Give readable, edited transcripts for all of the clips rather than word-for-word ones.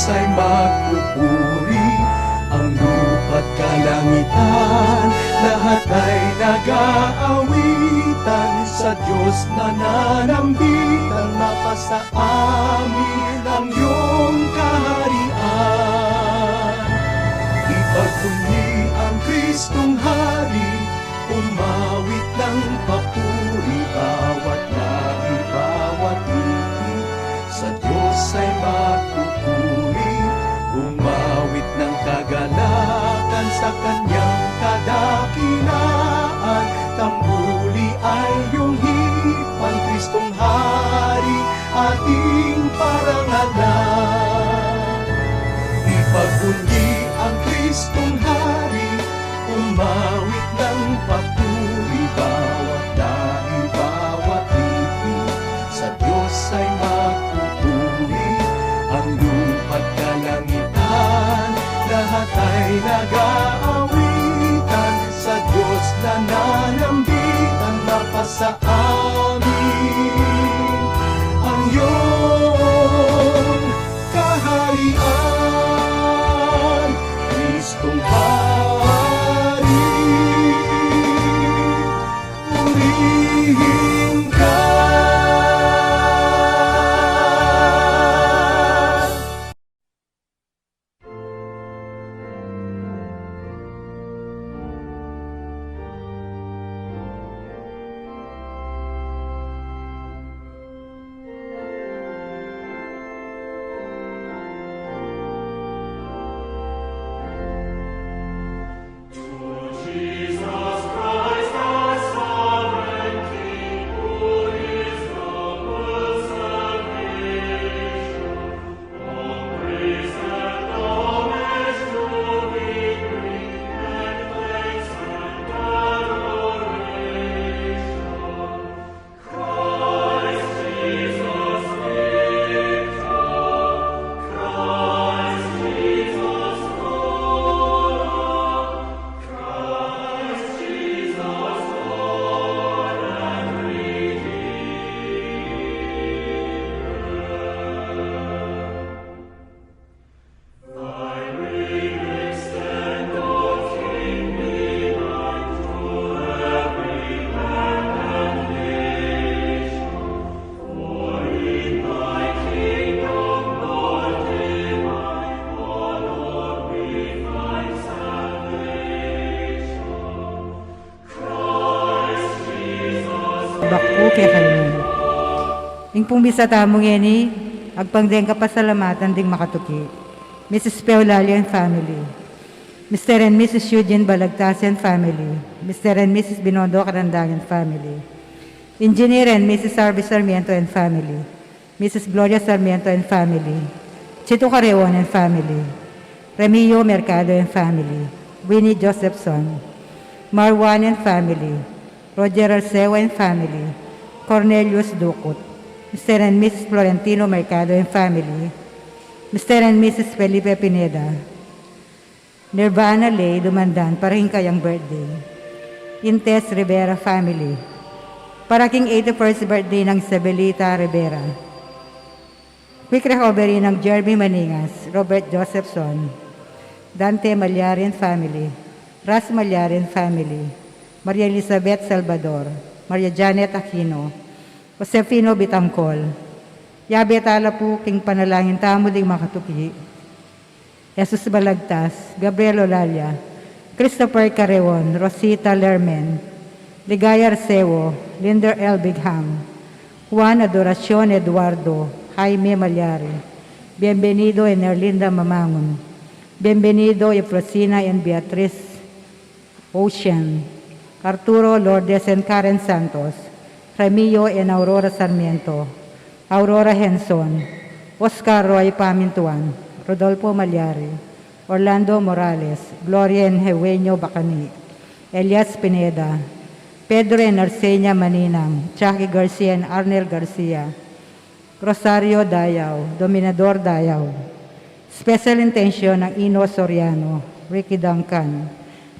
ay magpupuri, ang lupa't kalangitan, lahat ay nag-aawitan, sa Diyos nananambitan, mapasa amin ang iyong kaharian. Ipagpuni ang Kristong Hari, umawit ng papuri, bawat lahi, bawat lipi, sa Diyos ay magpupuri, umawit ng kagalakan sa kanyang kadakilaan, tambuli ay iyong hipan, Kristong Hari, ating parangalan. Ipagpuni ang Kristong Hari, umawit ng papuri, bawat lahi, bawat lipi, sa Diyos ay magpupuri, ang lupa't kalangitan, lahat ay nag-aawitan, sa Diyos nananambitan, mapasa amin ang iyong kaharian, Kristong Hari, purihin ka. Bakpo kay kayo. Ing pong bisa tamong yani, agpangdeng kapasalamatan ding makatuki. Mrs. Peolalia and family. Mr. and Mrs. Eugene Balagtasian family. Mr. and Mrs. Binondo Karandangan family. Engineer and Mrs. Arby Sarmiento and family. Mrs. Gloria Sarmiento and family. Chito Careon and family. Remio Mercado and family. Winnie Josephson. Marwan and family. Roger Arceo and family. Cornelius Ducot. Mr. and Mrs. Florentino Mercado and family. Mr. and Mrs. Felipe Pineda. Nirvana Lay Dumandan, parang kayang birthday. Intes Rivera family. Paraking 81st birthday ng Isabelita Rivera. Quick recovery ng Jeremy Maningas, Robert Josephson. Dante Malyarin family. Ras Malyarin family. Maria Elizabeth Salvador. Maria Janet Aquino. Josefino Bitangkol. Yabe tala po king panalangin tamo ding makatuki. Jesus Balagtas, Gabriel Olalia, Christopher Carreon, Rosita Lermen, Ligaya Arceo, Linder L. Bigham, Juan Adoracion Eduardo, Jaime Malyari, Bienvenido en Erlinda Mamangon, Bienvenido Efrosina and Beatriz Ocean, Arturo Lourdes and Karen Santos, Remillo and Aurora Sarmiento, Aurora Henson, Oscar Roy Pamintuan, Rodolfo Malyari, Orlando Morales, Gloria and Eugenio Bacani, Elias Pineda, Pedro and Arsenia Maninang, Chucky Garcia and Arnel Garcia, Rosario Dayaw, Dominador Dayaw, Special Intention ng Ino Soriano, Ricky Duncan,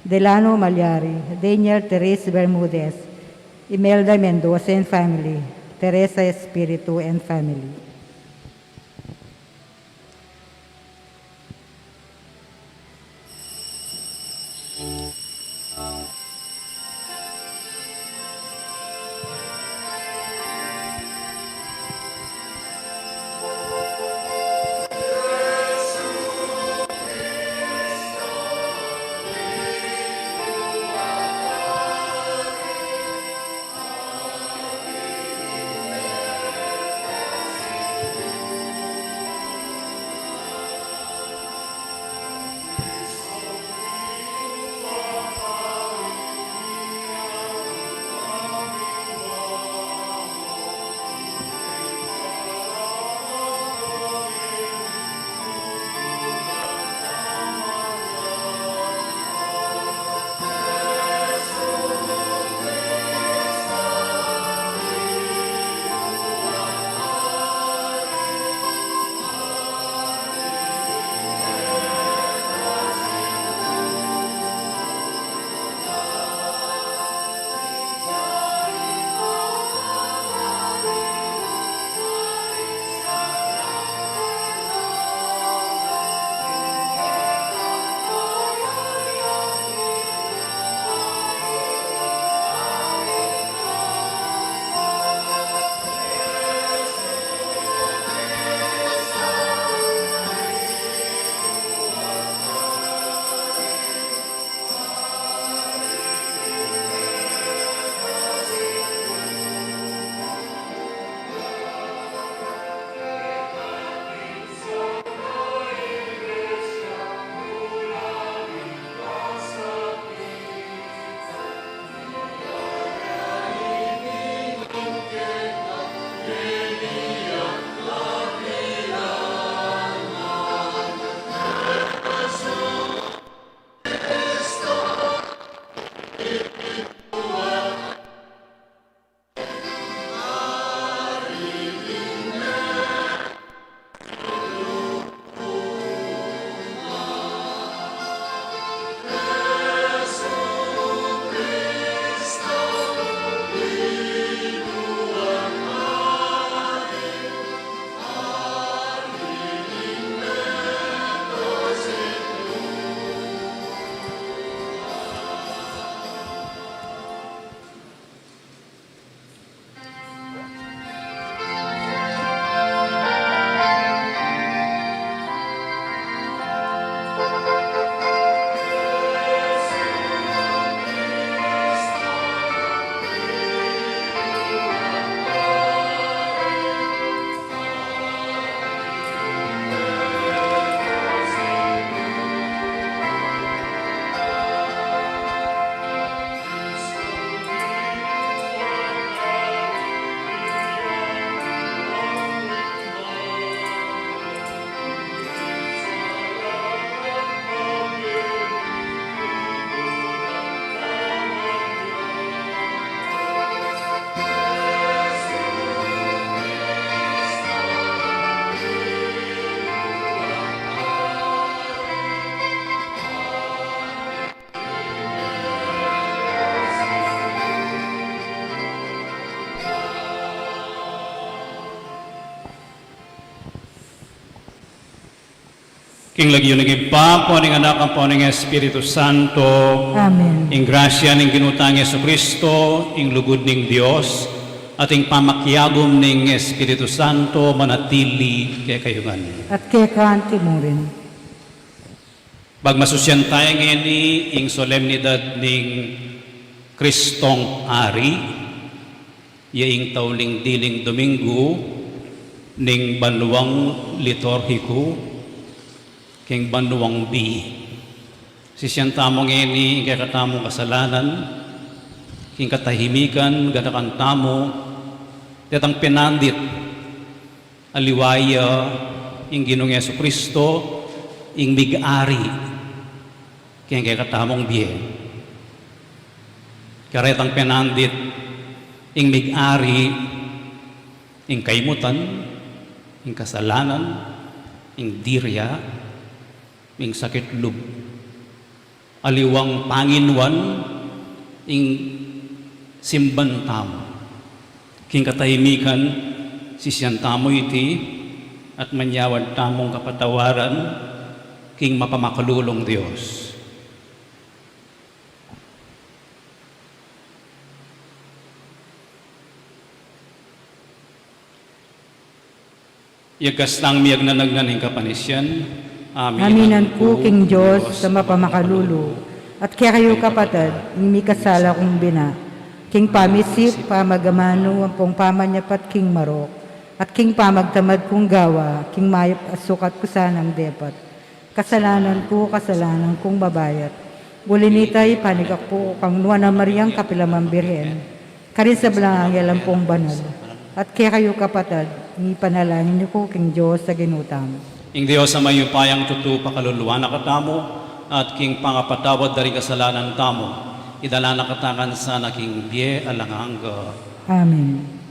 Delano Malyari, Daniel Therese Bermudez, Imelda Mendoza and family, Teresa Espiritu and family. King lagyo nagimpa, po ning anak ang po ning Espiritu Santo, Amen. ing grasya ning ginutang Yesu Kristo, ing lugod ning Dios, at ing pamakyagom ning Espiritu Santo manatili kay kayungan. At kay kanti mo rin. Bagmasusyan tayo ngayon ing solemnidad ning Kristong Ari, yaing tauling diling Domingo, ning banwang liturhiko, king banwang bi. Sisyan tamo ngayon kay katamong kasalanan, king katahimikan, gadakan tamo, datang pinandit, aliwaya, ing Ginong Yesu Kristo, ing mig-ari, kaya kay katamong biye. Karetang pinandit, ing mig-ari, ing kaimutan, ing kasalanan, ing dirya, ing sakit lub. Aliwang panginwan, ing simban tamo. King katahimikan, sisyan tamo iti, at manyawad tamong kapatawaran, king mapamakalulong Diyos. Yagas lang miyag na nagnaning kapanisyan. Aminan ko, King Diyos, sa mapamakalulo, at kaya kayo kapatid, may kasala kong bina, King pamisip, pamagamano, ang pong pamanyapat, King marok, at King pamagtamad kong gawa, King mayop asukat ko sanang depat. Kasalanan kong babayat. Bulinitay, panigak po, kang nuwan na Mariang kapilamang birhen, karin sa belang ang pong banal. At kaya kayo kapatid, ipanalangin niyo ko, King Diyos, sa ginutang. Ing Diyos sa mayupayang tutu pakaluluwa na katamo, at king pangapatawad dari kasalanan tamo, idala na katangan sa naking biye alangangga. Amen.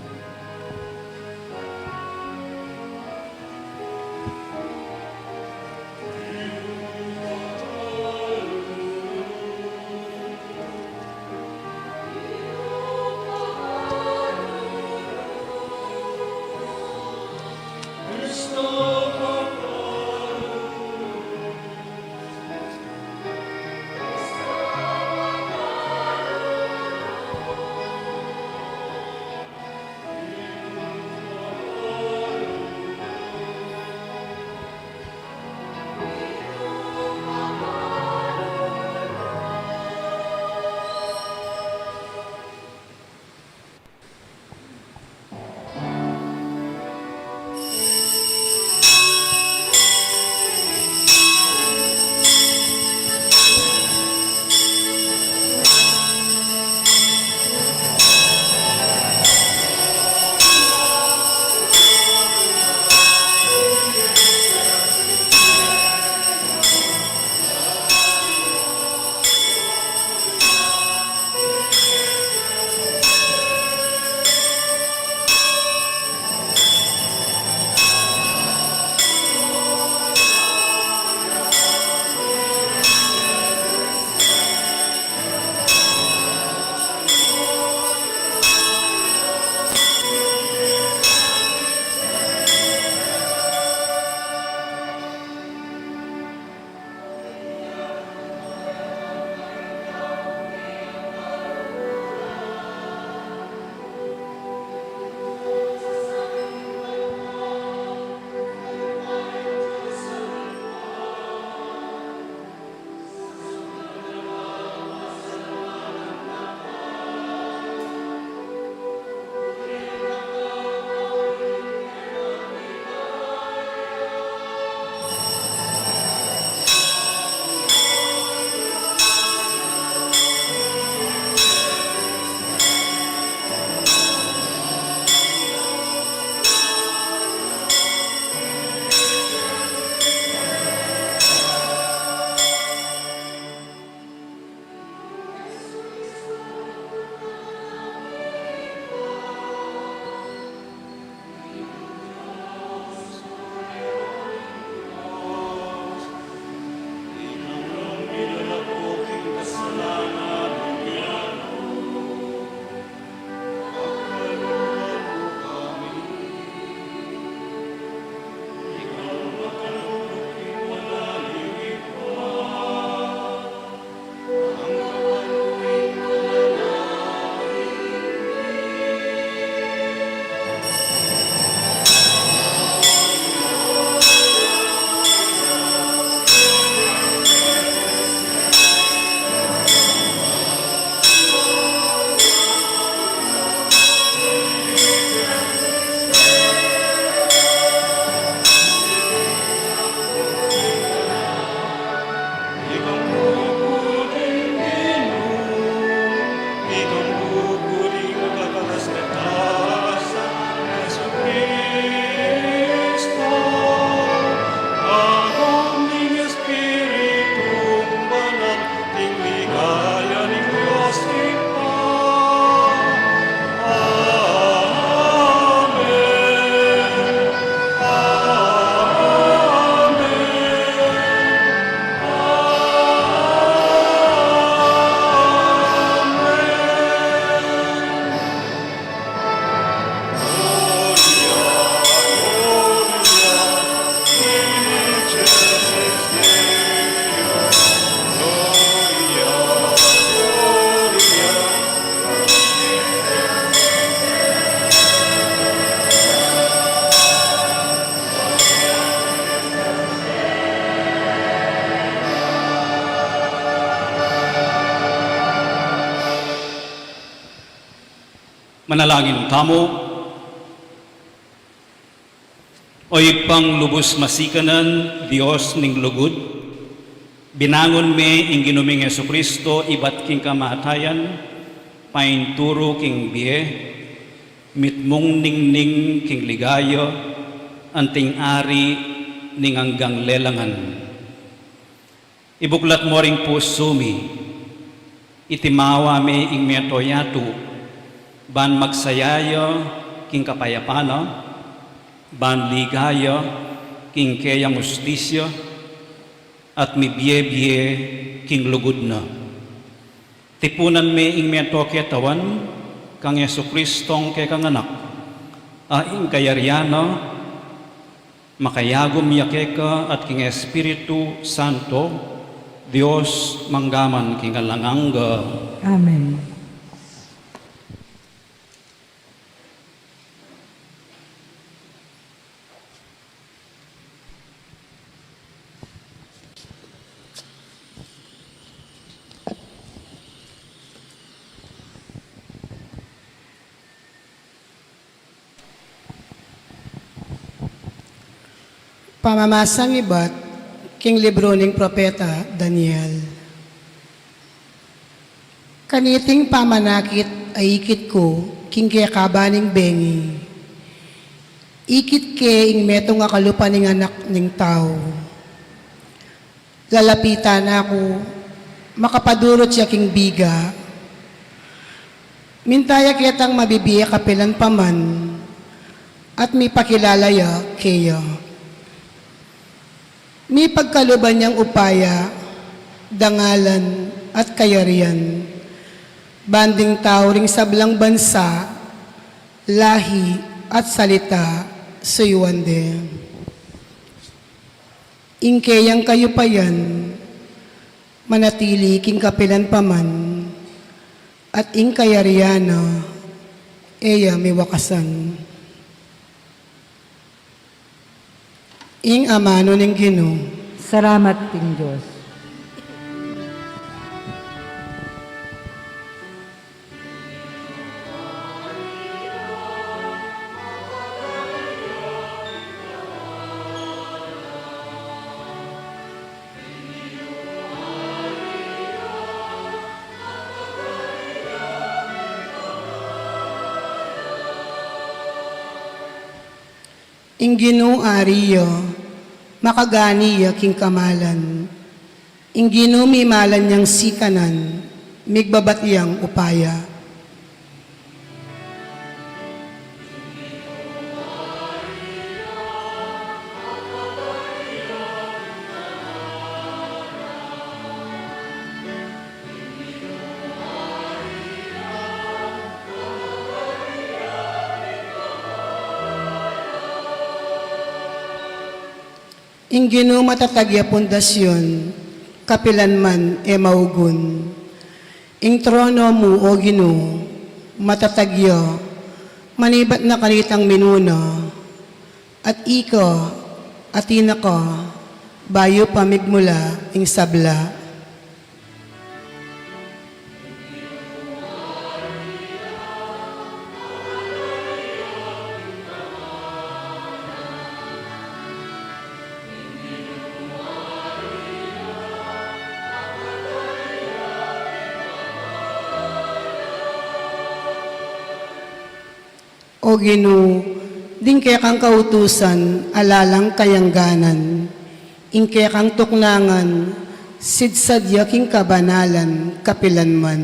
Manalangin tamo, oy panglubos masikanan, Dios ning lugod, binangon me ing ginuming Yesu Kristo, ibat king kamatayan, painturo king biye, mitmong ningning king ligayo, anting ari ning hanggang lelangan. Ibuklat mo ring puso mi, itimawa me ing metoyatu, ban magsayayo king kapayapano, ban ligayo king kayang ustisyo, at mi biye-biye king lugod na. Tipunan me ing meto ketawan, kang Yesu Kristong kay kanganak, aing kayaryano, makayagom yakeka at king Espiritu Santo, Dios manggaman king alangangga. Amen. Pamamasang ibat, king libro ning propeta Daniel. Kaniting pamanakit ay ikit ko, king kaya kabaning bengi. Ikit ke ing metong akalupa ning anak ning tao. Lalapitan ako, makapadurot siya king biga. Mintaya kitang mabibiya kapilan paman, at may pakilalaya kaya. May pagkaluban niyang upaya, dangalan at kayarian, banding tao ring sablang bansa, lahi at salita, suyuande. Ingkeyang kayo pa yan, manatili king kapilan paman, at ing kayariana, eya may wakasan. Ing amano ning Ginoo. Salamat ting Diyos. Ing Ginoo ariyo, makagani king kamalan. Ing Ginoo mimalan niyang sikanan, migbabatyang upaya. Ing Ginoo matatagya pundasyon, kapilan man e maugun. Ing trono mo, o Ginoo, matatagya, manibat na kanitang minuna, at ika, atina ka, bayo pamigmula, ing sabla. O Ginoo, dingke kang kautusan, alalang kayangganan, ingke kang tuknangan, sidsadya king kabanalan, kapilan man.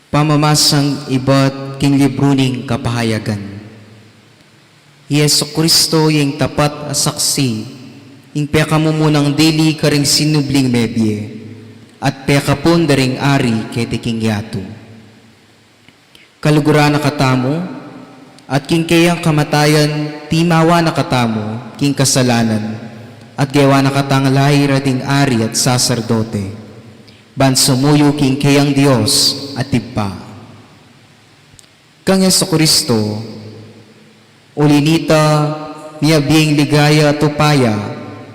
Pamamasang ibat king libro ning kapahayagan. Yesu Kristo yung tapat a saksi, yung pekamumunang dili karing sinubling mebye, at pekapon daring ari kay tiking yato. Kalugura na katamo, at king kayang kamatayan timawa nakatamo king kasalanan at gawa nakatang lahira ding ari at saserdote ban sumuyo king kayang Dios at tipa kang Jesucristo ulinita niya biyeng ligaya at upaya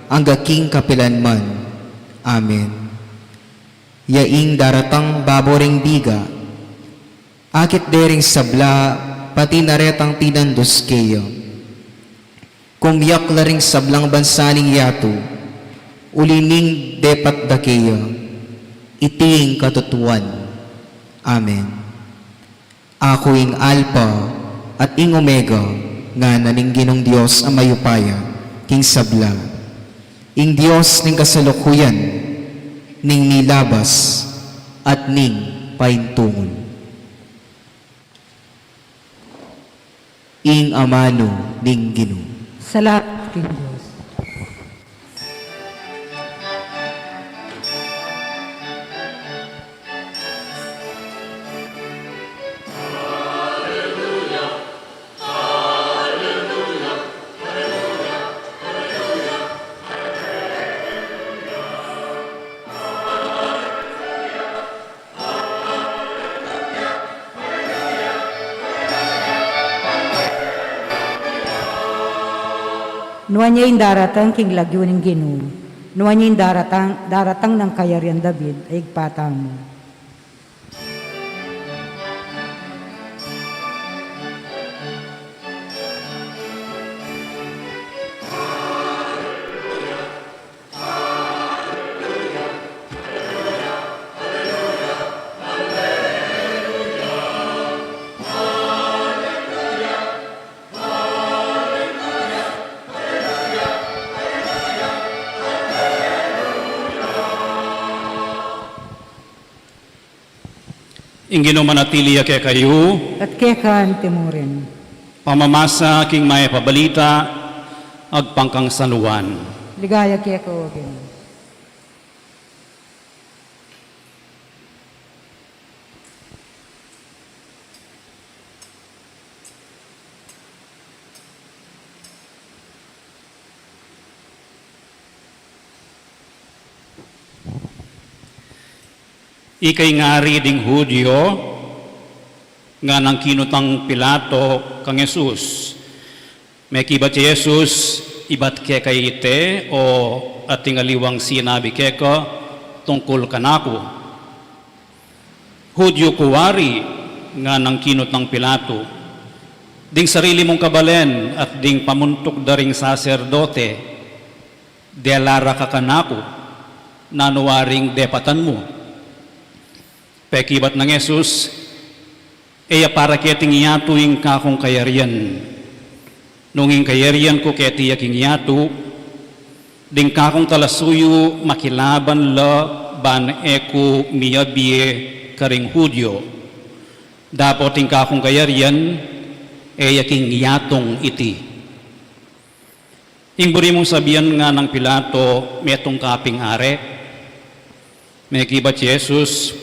ang gaking kapilanman. Amen. Yaing daratang baboring biga akit dering sabla pati naretang tinandos kayo. Kung yak laring sablang bansaning yato, ulining depat da kayo, iting katutuan. Amen. Ako ing Alpha at ing Omega, nga naning ginong Diyos ang mayupaya, king sabla. Ing Diyos ning kasalukuyan, ning nilabas, at ning paintungon. Ing amano ning Ginoo. Salamat, King Diyos. Nuwan niya yung daratang king lagyo ng Ginoo. Nuwan niya yung daratang ng kayarian David ay igpatang mo. Ingino manatili kay kayo, At kekan timurin. pamamasa king may pabalita, agpangkang sanuan. Ligaya keko, Ginoo. Ikay ngari ding Hudyo, nga nang kinutang Pilato kang Jesus. May kibat si Jesus, ibat ke kay ite, o ating aliwang sinabi ke ka, tungkol kanako. Hudyo kuwari, nga nang kinutang Pilato. Ding sarili mong kabalen, at ding pamuntok daring saserdote, delara ka kanako, nanuwaring depatan mo. Pekibat ng Jesus, eya para keting yato ing kakong kayarian. Nung ing kayarian ko keti yaking yato, ding kakong talasuyo makilaban la ban eko miyabie karing Hudyo. Dapat ing kakong kayarian, eya king yatong iti. Ing buri mong sabihan nga ng Pilato, metong kaping are, may kibat si Jesus,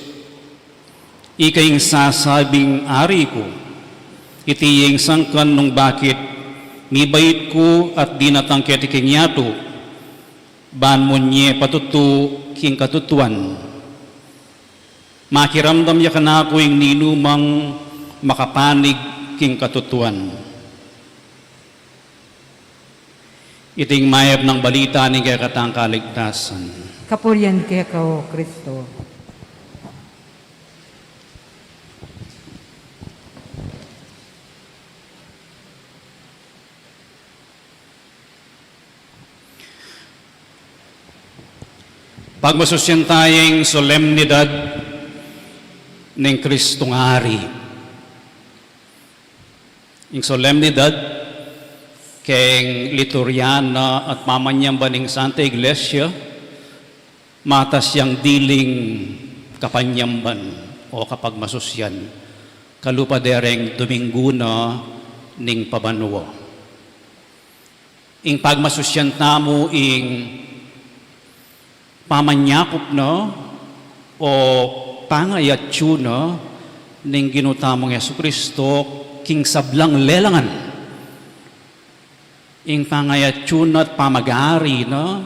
ikaying sasabing ari ko, itiying sangkan nung bakit mibait ko at dinatang ketiking yato, ban mo nye patutu king katutuan. Makiramdam ya kanako yung ninumang makapanig king katutuan. Iting mayab ng balita ni kaya katang kaligtasan. Kapulyan keko, Kristo. Pagmasusyan tayong solemnidad ng Kristong Hari. Yung solemnidad keng liturhiana at mamanyamba ng Santa Iglesia, matas yang diling kapanyamban o kapagmasusyan, kalupadereng Domingo na ning pabanuo. Ing pagmasusyan tamo ing pamanyakop na o pangayatyo na ning ginutamong Jesucristo king sablang lelangan. Ing pangayatsun at pamagari, no?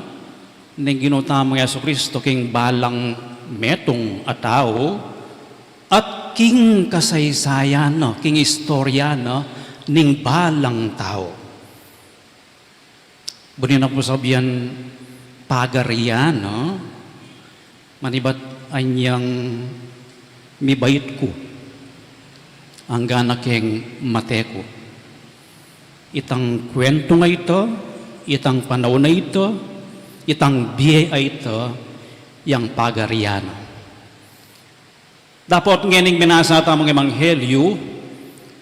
Ning ginutamang Yesu Kristo king balang metong at tao, at king kasaysayan, no? King istorya, no? Ning balang tao. Bunin na po sabihan pagarian, no? Manibat anyang mibait ko ang gana keng mateko. Itang kwento nga ito, itang panahon na ito, itang biye ito, yang pagarian. Dapat nganing binasa tamang Ebanghelyo,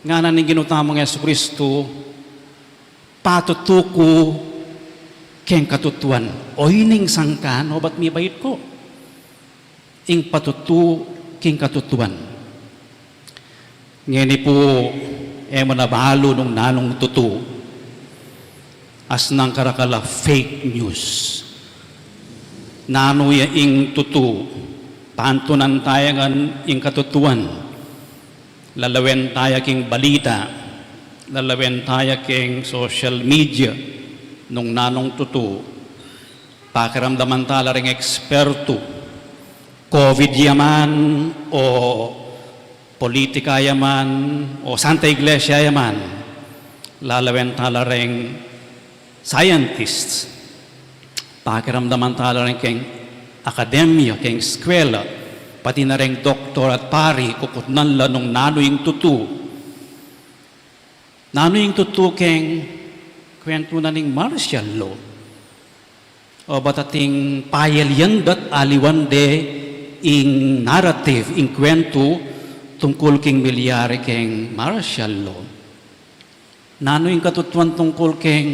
nga na ning ginutamang Yesu Kristo, patutuko keng katutuan. O ining sangkan, o ba't mibait ko? Ing patutu king katutuan. Ngeni po, manabalo nung nanong tutu, as nang karakala fake news. Nanoya ing tutu, pantunan tayo ngan ing katutuan, lalawen tayo king balita, lalawen tayo king social media, nung nanong tutu, pakiramdaman tala ring eksperto, COVID yaman, o politika yaman, o Santa Iglesia yaman, lalawen tala ring scientists, pakiramdaman tala rin keng akademya, keng eskwela, pati na rin doktor at pari, kukutnan la nung nanoing tutu. Nanoing tutu keng kwento na ning martial law. O batating payel dat aliwan de ing narrative, ing kwento tungkol king milyari keng martial law. Nanoing katutuan tungkol keng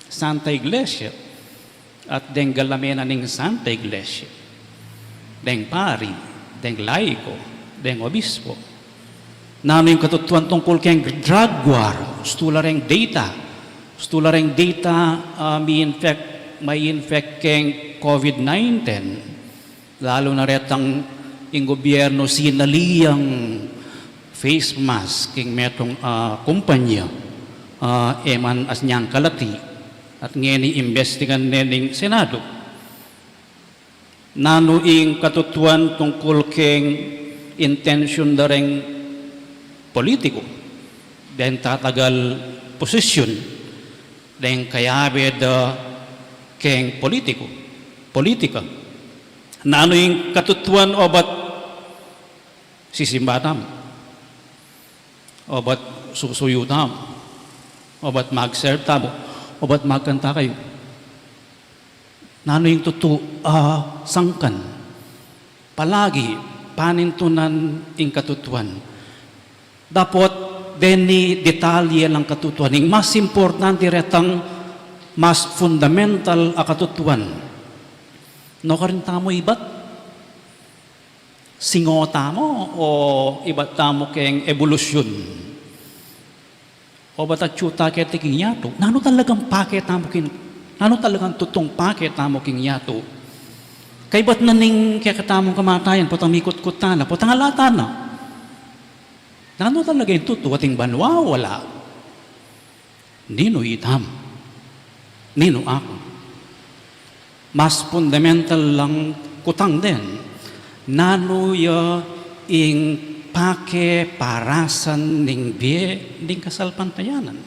Santa Iglesia, at deng galamena ning Santa Iglesia, deng pari, deng laiko, deng obispo. Nano yung katutuan tungkol keng drug war, stula ring data, may infect keng COVID-19, lalo na retang yung gobyerno sinaliyang face mask king metong kumpanya, eman as niyang kalati, at ngeni investigan nening Senado. Nanuing katutuan tungkol keng intention da ring politiko, den tatagal posisyon, den kayabe da keng politika. Nanuing katutuan obat sisimbatam, obat susuyutam, obat mag-serve tamo, o ba't magkanta kayo? Nano yung sangkan? Palagi, panintunan ing katutuan. Dapat, deni detalye ng katutuan. Yung mas importante retang, mas fundamental a katutuan. No karin tamo ibat? Singota mo o ibat tamo keng evolusyon? O ba't at syuta kaya tiking yato? Nano talagang paket tamo nano talagang tutong paket tamo king yato? Kay ba't naning kaya katamong kamatayan, potang mikot-kot na, potang halata na? Nano talaga yung tuto ating banwa? Wala. Nino itam? Nino ako? Mas fundamental lang kutang din. Nano ing pake parasan ning biye ning kasalpantayanan.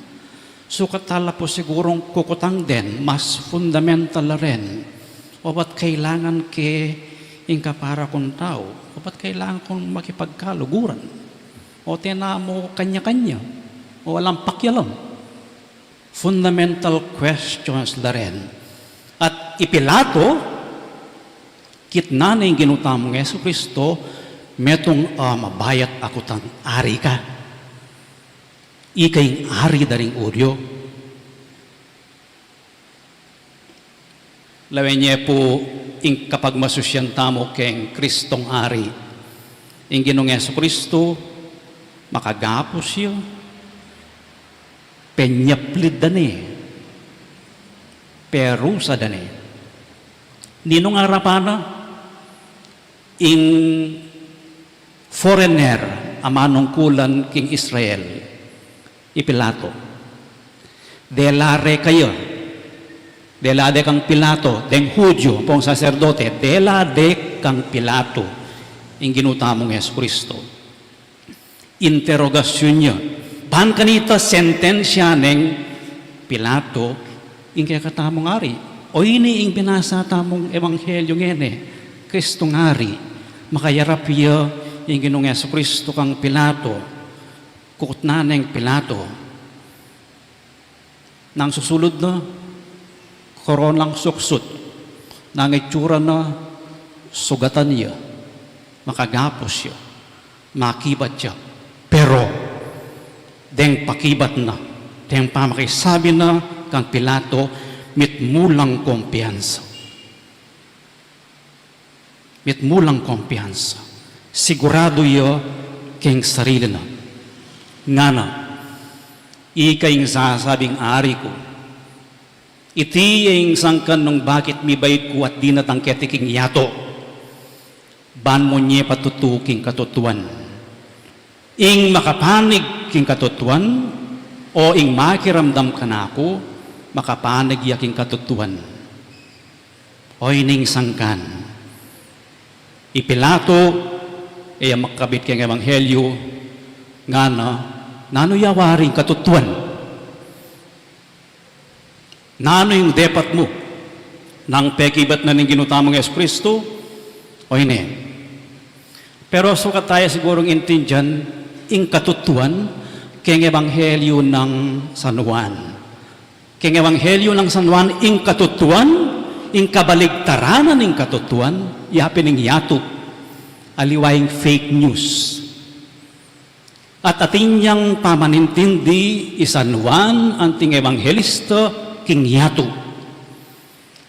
So katala po sigurong kukutang din, mas fundamental na rin. O ba't kailangan ing kapara kong tao? O ba't kailangan kong makipagkaluguran? O tina mo kanya-kanya? O walang pakyalam? Fundamental questions na rin. At ipilato, kitna na yung ginutamong Yesu Kristo, metong mabayat ako tang ari ka. Ikay ari daring uryo. Lawen niya po ing kapag masusyan tamo keng Kristong ari. Ing Ginong Yesu Kristo, makagapos siya. Penyaplid dani. Perusa dani. Ninong arapana, ing foreigner amanong kulan king Israel. Ipilato. Delare kayo. Delade kang Pilato, deng Hudyo, pong saserdote, delade kang Pilato, yung ginutamong Yesu Kristo. Interrogasyon niya. Pan kanita sentensya ng Pilato, yung kaya katamong ari. O ini yung binasa tamong ebanghelyo ngene, Kristo ngari, makayarap iya yung ginong Yesu Kristo kang Pilato, kukutna ng Pilato. Nang susulod na, koronang suksut, nang itsura na sugatan niya, makagapos siya, makibat siya. Pero, deng pakibat na, deng pamakisabi na kang Pilato, mitmulang kumpiyansa. Mitmulang kumpiyansa. Sigurado yo keng sarili na. Nga na, ikayong sasabing ari ko, iti yung sangkan nung bakit mi bayit ko at di natangketi king yato. Ban mo niya patutuking katutuan. Ing makapanig king katutuan o ing makiramdam ka na ako, makapanig yaking katutuan. O ining sangkan. Ipilato, iya makabit keng ebanghelyo, nga na, nanoyawaring katutuan. Nano yung depat mo nang pekibat na ng ginutamang Yesu Kristo o hindi. Pero sukat tayo sigurong intindihan ing katutuan keng ebanghelyo ng San Juan. Keng ebanghelyo ng San Juan ing katutuan, ing kabaligtaranan ing katutuan, yapin ing yato, aliwaing fake news. At ating niyang pamanintindi isan Juan anting ebanghelista king yato.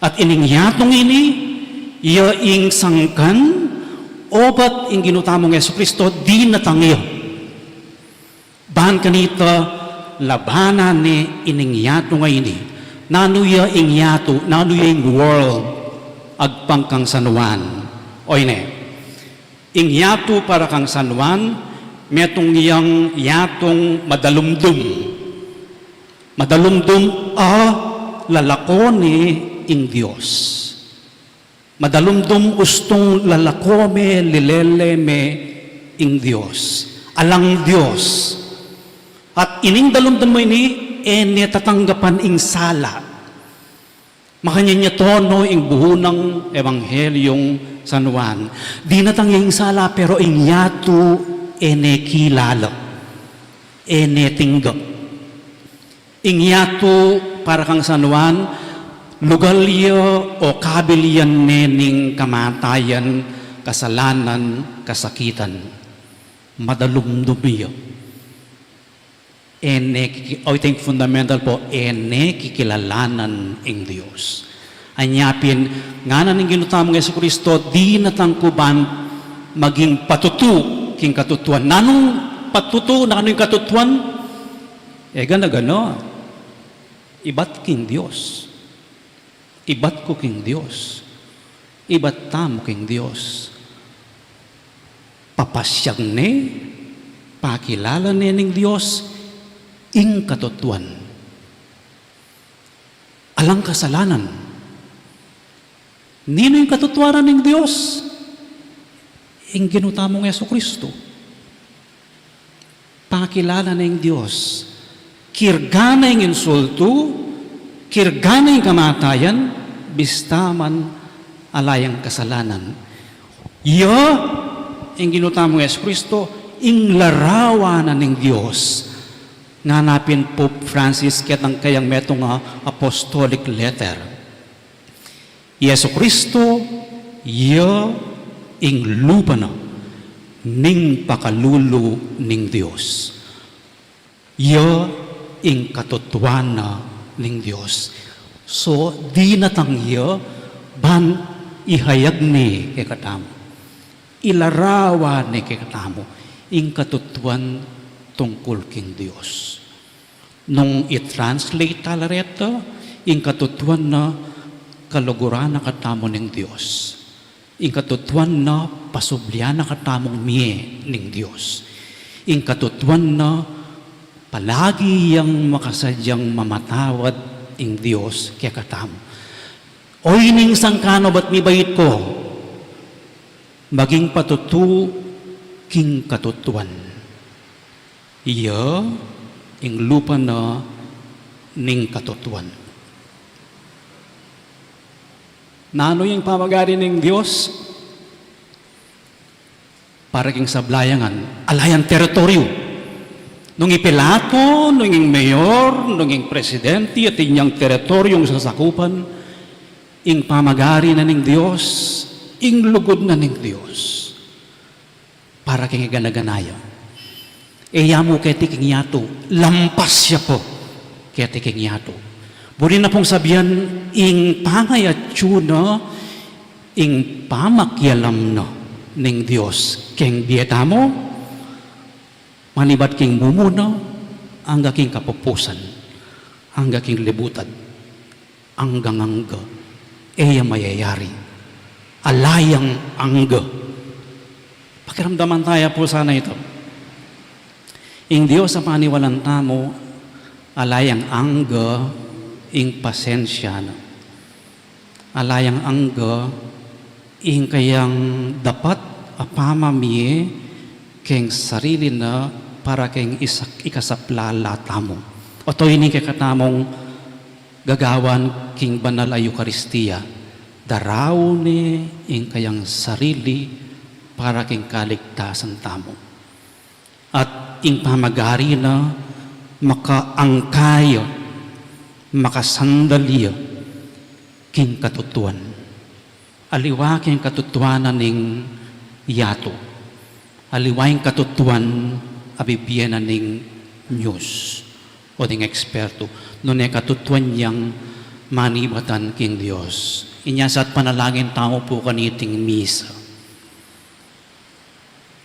At ining yatong ini, iya ing sangkan, obat ing ginutamong Yesu Kristo, di natangyo. Bahan kanita, labanan ni ining yato nga ini, nanuya ing yato, nanuya ing world, agpang kang San Juan. O ine, ing yato para kang San Juan, metong iyang yatong madalumdum. Madalumdum lalakoni ing Diyos. Madalumdum ustong lalakome lileleme ing Diyos. Alang Diyos. At ining dalumdum mo ini, tatanggapan ing sala. Makanya niya tono ing buhunang evanghelyong San Juan. Di natangya ing sala, pero ing yato kilala. Tinggap. Ingyato para kang San Juan, lugalyo o kabiliyan nening kamatayan, kasalanan, kasakitan. Madalumdumiyo. I think fundamental po, kikilalanan ing Diyos. Anyapin, nga na ning ginutamang Yesu Kristo, di natangkuban maging patutu king katutuan. Nanong patutu, na ano yung katutuan? Gana-gano. Ibat king Diyos. Ibat ko king Diyos. Ibat tamo king Diyos. Papasyag ne, pakilala ne ning Diyos, ing katutuan. Alang kasalanan. Nino yung katutuanan ng Diyos? Ing ginutamong Yesu Kristo. Pakilala ng Diyos. Kirgana yung insulto, kirgana yung kamatayan, bistaman alayang kasalanan. Ang ginutamong Yesu Kristo, ing larawanan ng Diyos. Nganapin Pope Francis ket ang kayang metong apostolic letter. Yesu Kristo, ing lupa na, ning pakalulu ning Diyos. Ing katutuana ning Diyos. So, di natangyo, ban ihayag ni kay katamo. Ilarawa ni kay katamo. Ing katutuan tungkol king Diyos. Nung i-translate talareto, ing katutuan na kaluguran na katamo ning Diyos. Ing katutuan na pasublian na katamong miye ning Diyos. ing katutuan na palagi yang makasadyang mamatawad ing Dios kaya katam. Oy ning sangkano ba't mibait ko, maging patutu king katutuan. Iya ing lupa na ning katutuan. Nano yung pamagari ng Diyos? Para king sablayangan, alayan teritoryo. Nung ipilato, nung ing mayor, nung ing presidente, at inyang teritoryong sasakupan, ing pamagari na ng Diyos, ing lugod na ng Diyos. Para king iganaganaya. Eya mo kay tiking yato, lampas siya po kay tiking yato. Buri na pong sabihan, ing pangayatyo na, ing pamakyalam na ng Diyos. King biyeta mo, manibat king mumuna, angga king kapupusan, angga king libutan, anggang angga, eya mayayari, alayang angga. Pakiramdaman tayo po sana ito. Ing Diyos sa paniwalan tamo, alayang angga, ing pasensya na. Alayang angga, ing kayang dapat apamamiye keng sarili na para keng ikasaplala tamo. O to ini kay katamong gagawan king banal a Eucharistia. Daraw ni ing kayang sarili para keng kaligtasan tamo. At ing pamagari na makaangkaya, makasandaliya king katutuan. Aliwa king katutuanan ning yato. Aliwa yung katutuan abibiyanan ning news o ning eksperto. Noon katutuan niyang manibatan king Diyos. Inyasat panalangin tao po kaniting misa.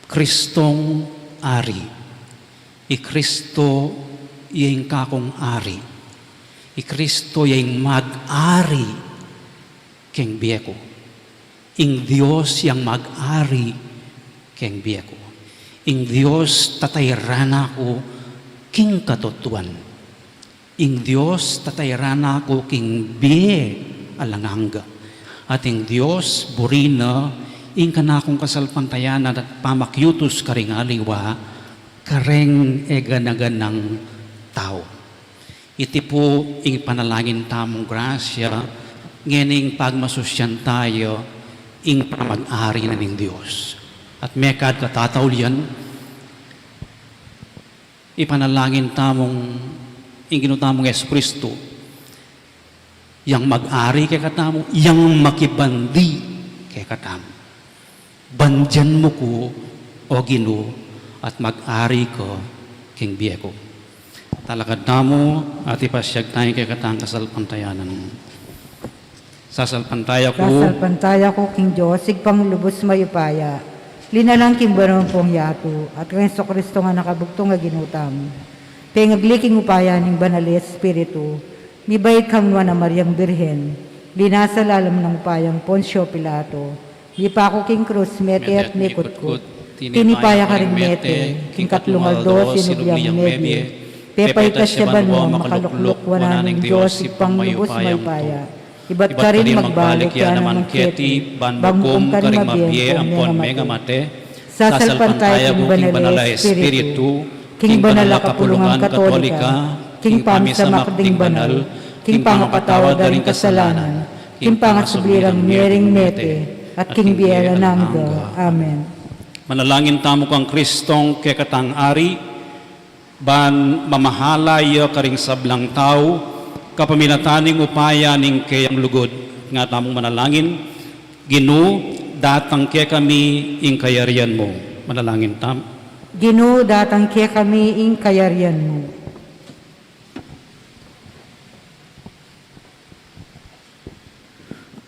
Kristong ari. I Kristo yung kakong ari. I Kristo yung mag-ari king biyeko. Ing Diyos yung mag-ari king biyeko. Ing Diyos tatayrana ko king katutuan. Ing Diyos tatayrana ko king biye alanganga. At ing Diyos burina ing kanakong kasalpantayanan at pamakyutos karing aliwa kareng eganaganang tao. Iti po ing panalangin tamong grasya, ngening pagmasusyan tayo, ing pamag-ari na ng Diyos. At mekad katataulian, ipanalangin tamong, ing ginutamong Yesu Kristo, yang mag-ari kay katamo, yang makibandi kay katamo. Bandyan mo ko, o Ginoo, at mag-ari ko, king biyeko. Talakad namo at ipasyag tayo kay katang kasalpantayanan. Sasalpantaya ko, Kasalpantaya ko king Diyos, sigpang lubos mayupaya. Linalang kimbaron pong yato, at kang Hesus Kristo nga nakabugtong nga ginutam. Pengagliking upaya ning banali Espiritu, mibait kang na Mariang Birhen, linasal alam ng upayang Poncio Pilato, mipako king krus, mete at mikutkut, tinipaya ka ring mete, king katlungaldo, sinubyang medye, pepaitas siya banwa, makalukluk, wana ng Diyos, ipang lubos mayupaya. Iba't ka rin magbalik yan naman keti, bangkum ka rin mabye, ampon mega mate, sasalpantaya ko king banala Espiritu, king banala kapulungan katolika, king pamisamak ding banal, king pangapatawad ring kasalanan, king pangatsublirang mering mete, at king biela nangga. Amen. manalangin tamo kang Kristong kay katang ari, ban mamahalay karing sablang tao, kapaminataning upaya ning kayang lugod. Nga tamong manalangin, Ginoo, datang kaya kami ing kayarian mo. Manalangin tam. Ginoo, datang kaya kami ing kayarian mo.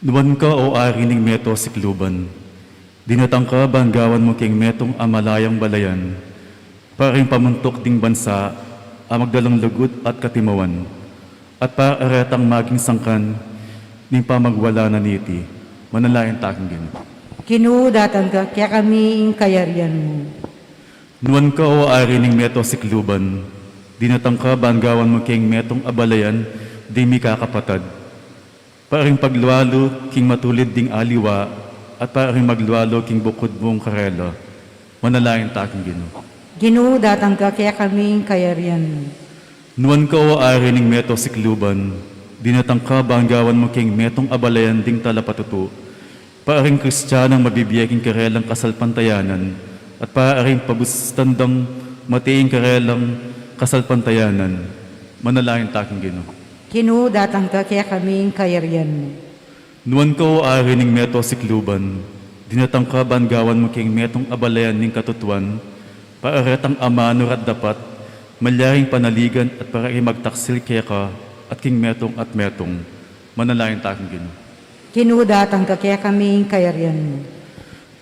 Nuwan ka o ari ning meto sikluban. Dinatang ka banggawan mo king metong amalayang balayan. Paring pamuntok ding bansa, amagdalang lugod at katimawan. At para aretang maging sangkan, ning pamagwala na niti, manalayan taking Ginoo. Ginoo, datang ka kaya kami ing kayarian mo. Nuan ka o ari ning meto sikluban, dinatang ka banggawan mo king metong abalayan, di mi kakapatad. Paring paglualo king matulid ding aliwa, at paring maglualo king bukod mong karela. Manalayan ta aking Ginoo. Ginoo, datang ka kaya kaming kayarian. Nuan ka o ari ning meto sikluban, dinatang ka banggawan mo king metong abalayan ding talapatutu, paring kristyanang mabibiyaging karelang kasalpantayanan, at paring pabustandang matiing karelang kasalpantayanan. Manalayan ta aking Ginoo. Ginoo, datang ka kaya kaming kayarian. Nuan ka o ari ning meto sikluban, dinatang ka banggawan mo king metong abalayan ning katutuan, paaretang amano at dapat, malyaring panaligan at paring magtaksil kaya ka, at king metong at metong. Manalayan ta aking Ginoo. Ginoo, datang ka kaya kaming kayarian.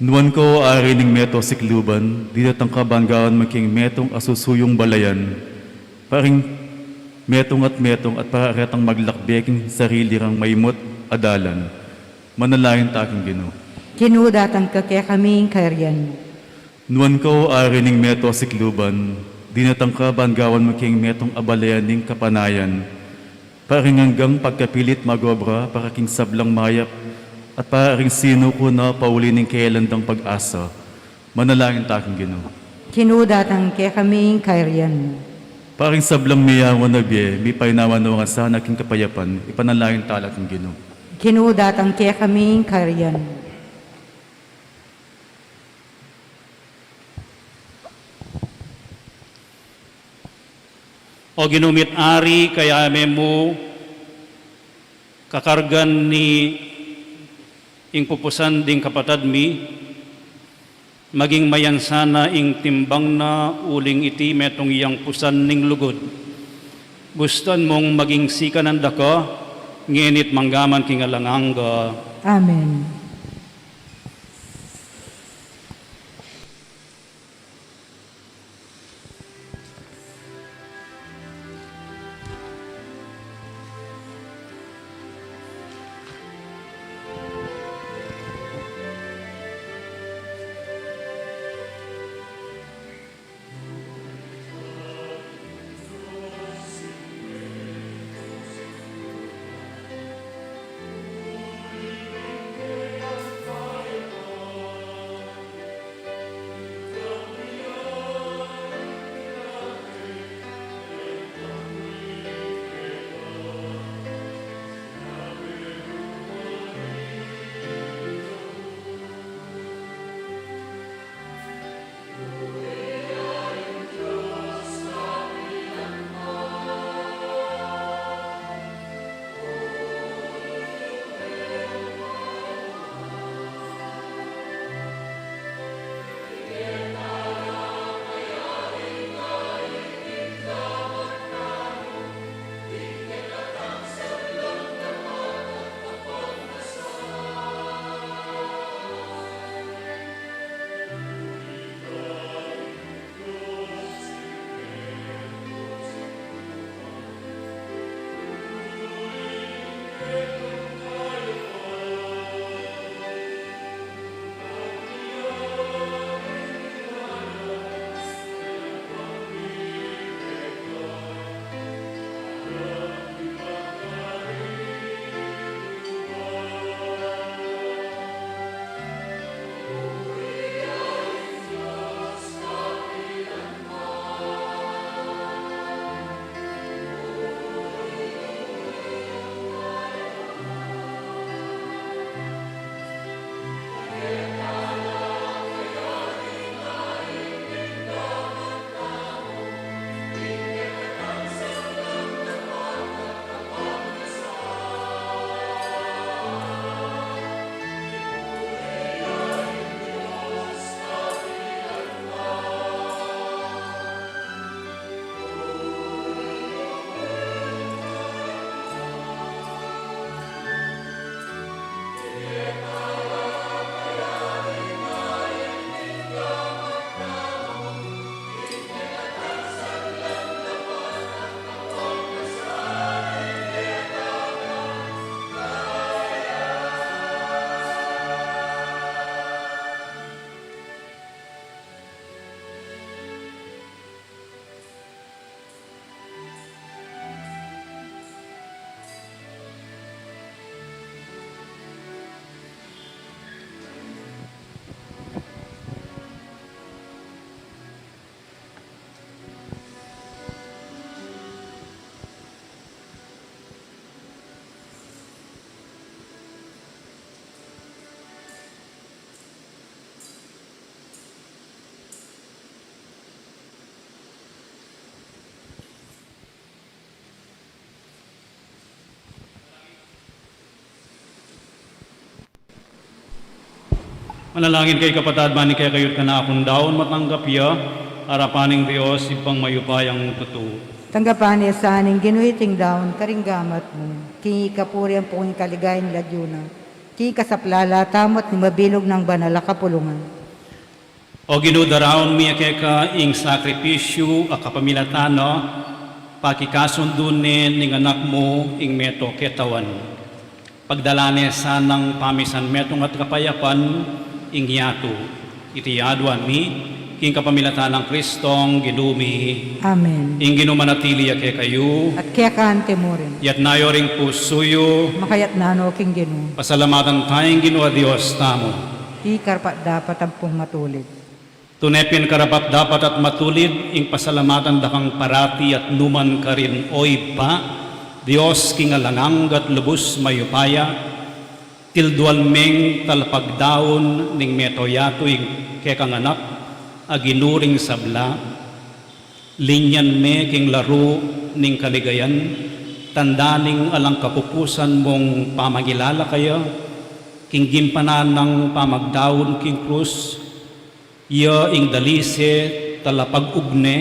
Nuan ko ari ning meto sikluban, dinatang ka banggawan mo king metong asusuyong balayan, paring metong at pararetang maglakbeking sarili rang maimot adalan. Manalayan ta aking Ginoo. Ginoo, datang ka kaya kaming kayarian. Nuan ko ari ning meto sikluban, dinatang ka banggawan mo king metong abalayan ning kapanayan, paring hanggang pagkapilit magobra para king sablang mayap, at paring sino ko na pauli ning kailandang pag-asa. Manalangin ta aking Ginoo. Ginoo, datang kaya kaming kayarian. Paring sablang miyawan na biye, mi painawan na sana aking kapayapan, ipanalangin ta aking Ginoo. Ginoo, datang kaya kaming kayarian. O ginumit ari kaya mo kakargan ni ing pupusan ding kapatad mi, maging mayansana ing timbang na uling iti metong iyang pusan ning lugod. Gustan mong maging sikanan daka, ngenit manggaman kingalanganga. Amen. Manalangin kay kapatad mani kay kayot ka na akong daon matanggap ya, harapaning Diyos ipang mayupayang totoo. Tanggapan niya sa aning ginuhiting daon, karinggamat mo. Kingi kapuri ang pong kaligayang ladyuna. Kingi kasaplala, tamot ni mabilog ng banala kapulungan. O ginudaraon miya kay ka ing sakripisyo a kapamilatano, pakikasundunin ning anak mo ing meto ketawan. Pagdalane sanang pamisan metong at kapayapan ing yato. Itiyadwan mi, king kapamilatan ng Kristong ginumi, Amen. ing ginumanatili kay kayo, At kaya kaante mo rin. yat nayo ring pusuyo, Makayat na ano king ginu. pasalamatan tayong ginua Diyos tamo. Di karpat dapat ang pong matulid. Tunepin karapat dapat at matulid, ing pasalamatan dakang parati at numan ka rin oy pa, Diyos king alangang at lubos mayupaya, tildual meng talpagdaon ning metoyato ing kekang anak, aginuring sabla, linyan me king laro ning kaligayan, tandaning alang kapupusan mong pamagilala kaya, king gimpanan ng pamagdaon king krus, ya ing dalise talapag ugne,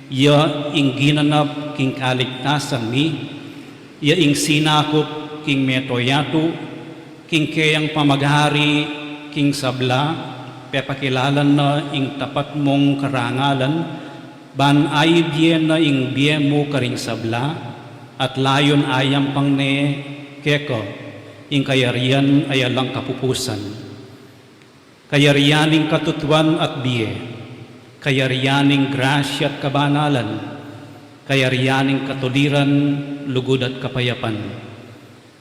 ya ing ginanap king kaligtasan mi, ya ing sinakop king metoyato, king kayang pamaghari king sabla, pepakilalan na ing tapat mong karangalan, ban ay biyen na ing biyen mo karing sabla, at layon ayam pang ne keko, ing kayarian ay alang kapupusan. Kayarianing katutuan at biye, kayarianing grasya at kabanalan, kayarianing katuliran, lugod at kapayapan.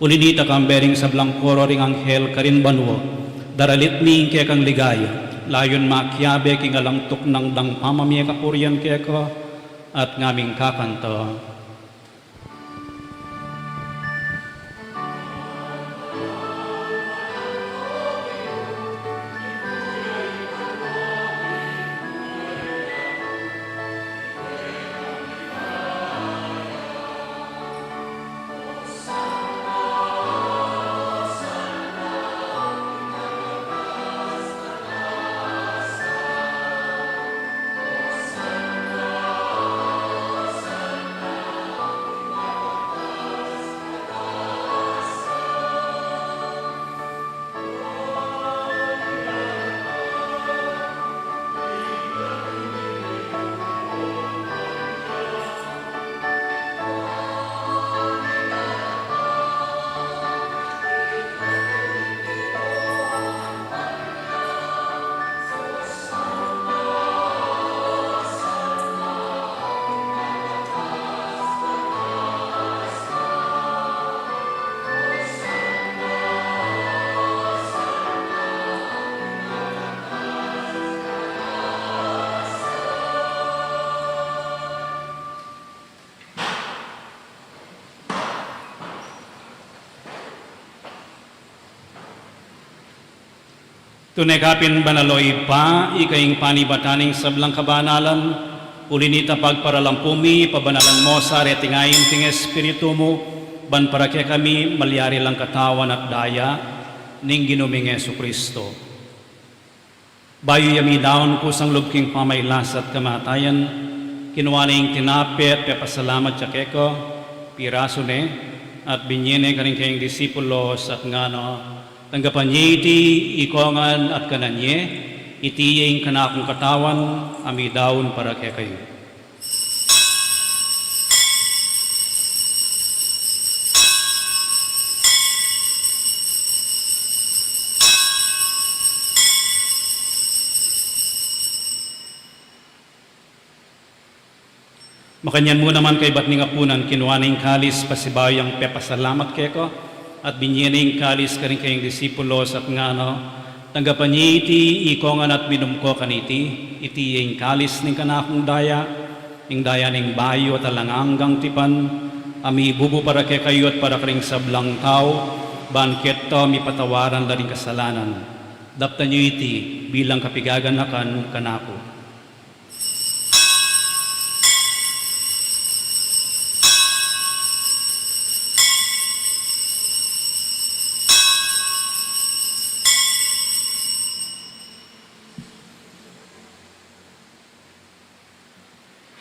Ulinita kang bering sa blangkoro ring anghel karin banwo, daralit mi kaya kang ligaya, layon makyabe king alangtok ng dang pamamaya kapurian kaya ko, at ngaming kakanto. Tunekapin banaloy pa, ikaing panibataning sablang kabanalan, ulinita pagparalampumi, pabanalan mo sa retingayin ting espiritu mo, ban para kaya kami malyari lang katawan at daya, ning ginuming Yesu Kristo. Bayo yami daon kusang lubking pamaylas at kamatayan, kinuwaning tinapit, pepasalamat siya keko, piraso ne, at binyene kaning kayong disipulos at ngano, tanggapan niya iti ikongan at kananye, iti yung kanakong katawan, ami daon para kaya kayo. Makanyan mo naman kay batning apunan, kinuha na yung kalis pasibayang pepasalamat kaya ko, at binyening kalis ka rin kayong disipulos at ngano, tanggapan niya iti ikongan at minumko kaniti, iti yung kalis ning kanakong daya, ing daya ning bayo at alanganggang tipan, ami bubu para kay kayo at para karing sablang tao, banket to mi patawaran la ring kasalanan. Dapta niyo iti bilang kapigaganakan kanako.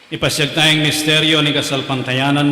Ipasyak tayong misteryo ni kasalpantayanan.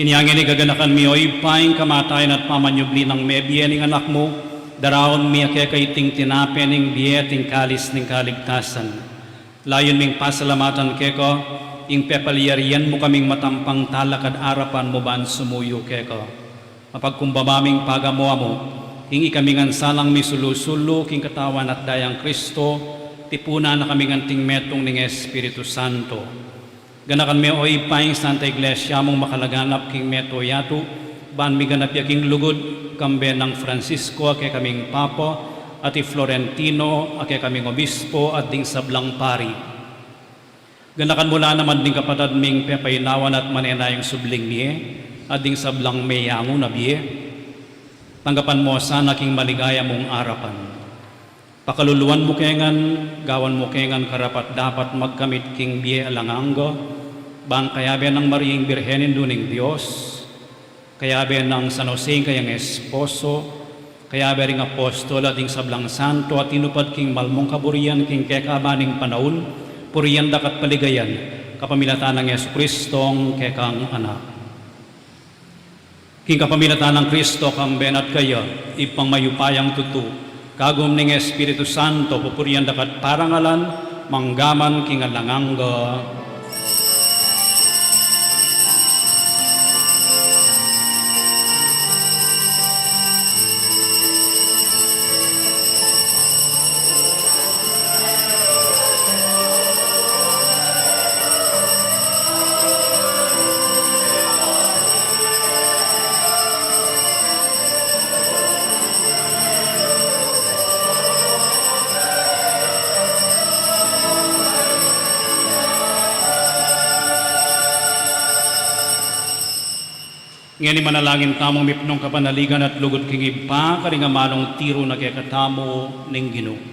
Inyangin ni gaganakan mi o ipaing kamatayan at pamanyubli ng mebye ning anak mo, daraon mi kay ting tinape ning biye ting kalis ning kaligtasan. Layon ming pasalamatan keko, ing pepaliyarian mo kaming matampang talakad arapan mo ban sumuyo keko. Mapagkumbabaming pagamuha mo, ing ikamingan salang mi sulu-sulu king katawan at dayang Kristo, tipuna na kaming anting metong ning Espiritu Santo. Ganakan mi o ipaing Santa Iglesia mong makalaganap king meto yato, ban mi ganap yaking lugod, kambe ng Francisco ake kaming Papa, at Florentino ake kaming Obispo at ding sablang pari. Ganakan mula naman ding kapatad ming pepainawan at manenayang subling niye, at ding sablang mayango na biye. Tanggapan mo sana king maligaya mong arapan. Pakaluluan mo kengan, gawan mo kengan karapat dapat magkamit king biye alanganggo, bang kayabe ng Mariing Birhenin duning Diyos, kayabe ng San Jose kayang esposo, kayabe ring apostol at ing sablang santo at tinupad king malmong kaburian king kekabaning panahon, puriyan dakat paligayan, kapamilatan ng Yesu Kristong kekang anak. King kapamilatan ng Kristo kamben at kaya, ipang mayupayang tutu, kagum ning Espiritu Santo, pupurian dakat parangalan, manggaman king alangangga. Ngayon manalangin tamong mipnong kapanaligan at lugod king ipa, karingamanong tiro na kekatamo ning Ginoo.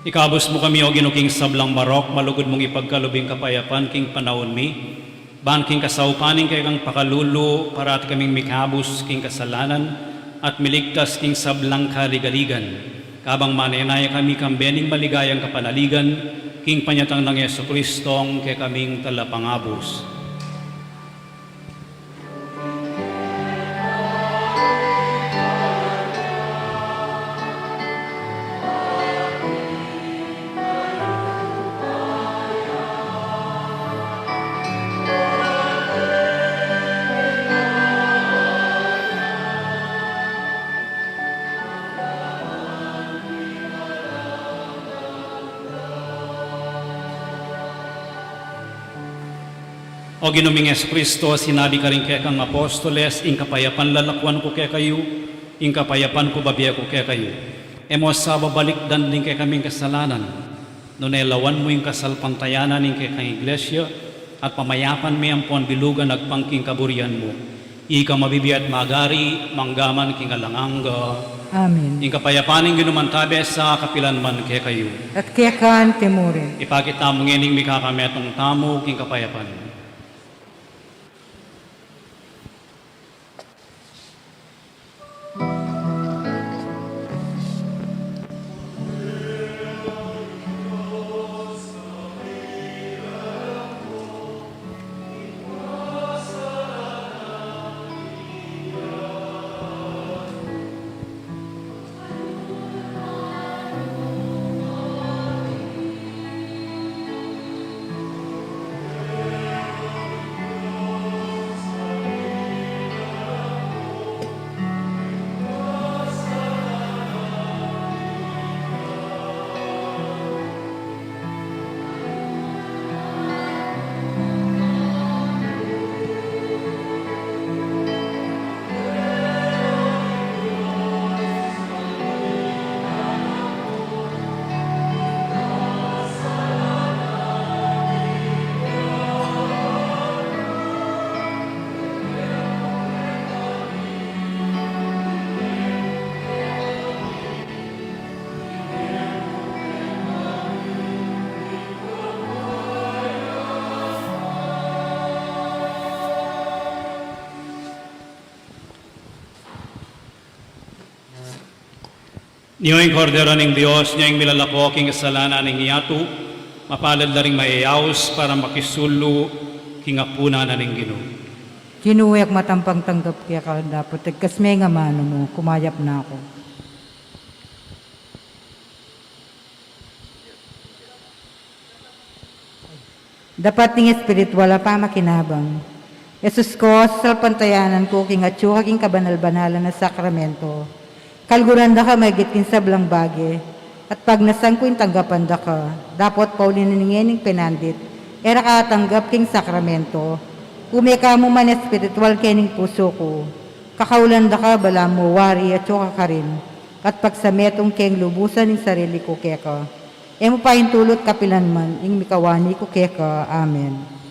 Ikabos mo kami o ginuking sablang marok, malugod mong ipagkalubing kapayapan king panahon mi. Ban king kasaupaning kay kang pakalulu, para at kaming mikabos king kasalanan, at miligtas king sablang kaligaligan. Kabang manenaya kami kambening maligayang kapanaligan, king panyatang ng Yesu Kristong kay kaming talapangabos. O ginuming Yesu Kristo, sinabi ka rin kaya kang apostoles, ing kapayapan lalakwan ko kaya kayo, ing kapayapan ko babiya ko kaya kayo. Emo sa babalikdan din kaya kaming kasalanan, no nailawan mo yung kasalpantayanan ing kaya kang iglesia, at pamayapan may ampon bilugan nagpangking kaburian mo. Ika mabibiya at magari, manggaman king alanganga. Amen. Ing kapayapan ing ginumantabe sa kapilanman kaya kayo. At kaya kan temurin. Ipakita mo ngening may kakametong tamo king kapayapan. Niyo'y kordero ng Diyos, niyo'y milalako king kasalanan ng iyatu, mapalad na rin maiaws para makisulo king apuna na ning Ginoo. Kinuwek matampang tanggap kaya ka dapat. Kas may nga mano mo, kumayap na ako. Dapat ng espiritual pa makinabang. Jesus ko, sa pantayanan ko, king atsura king kabanal-banalan na sakramento. Kalguran da ka may gitkin sa blang bagi. At pag nasang ko yung tanggapan da ka, dapat paulin ningening penandit, era ka tanggap king sakramento. Umeka mo man espiritual kening puso ko. Kakaulan da ka, bala mo, wari at tsuka ka rin. At pagsametong keng lubusan ng sarili ko keka. Emo pa tulot kapilan man, ing mikawani ko keka. Amen.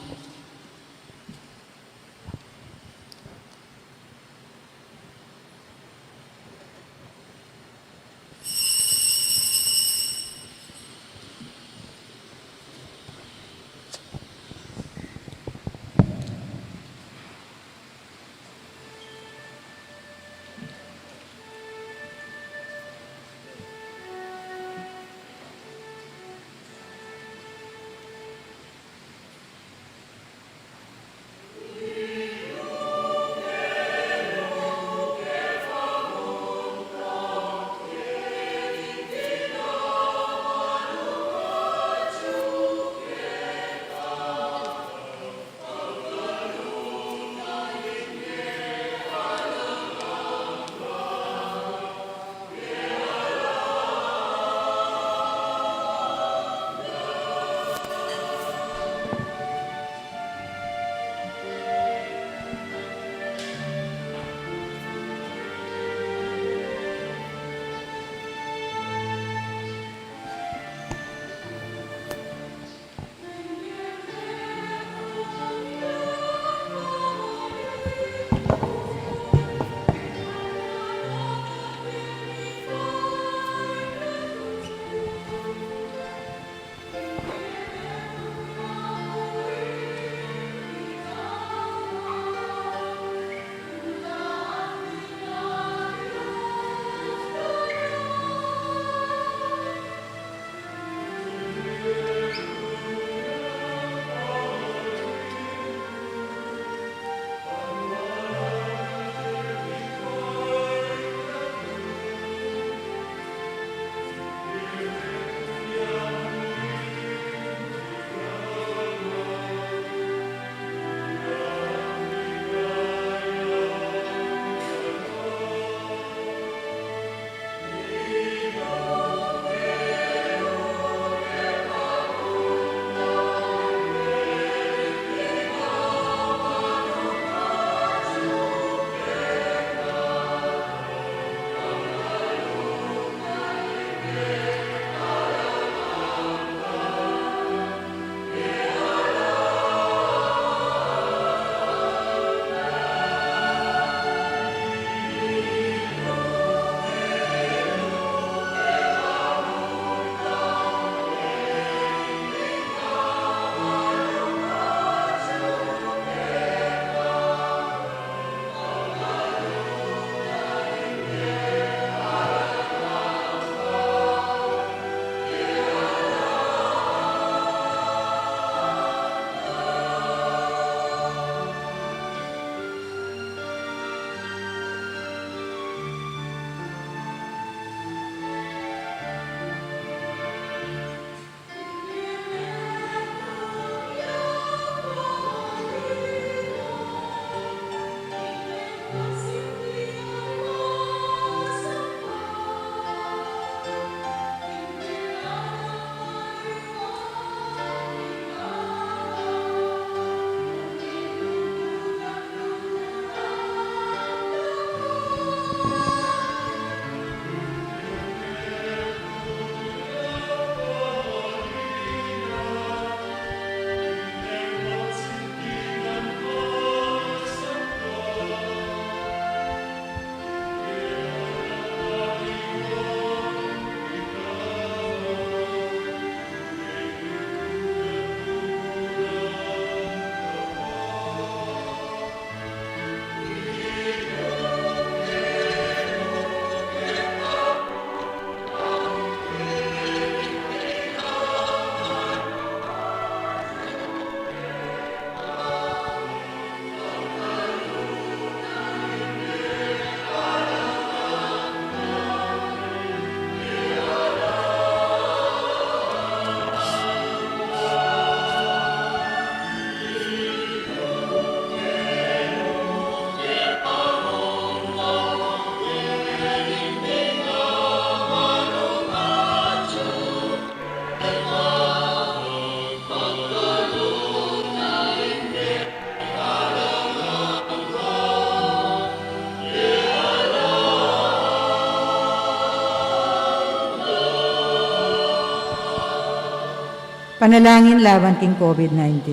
Panalangin laban king COVID-19.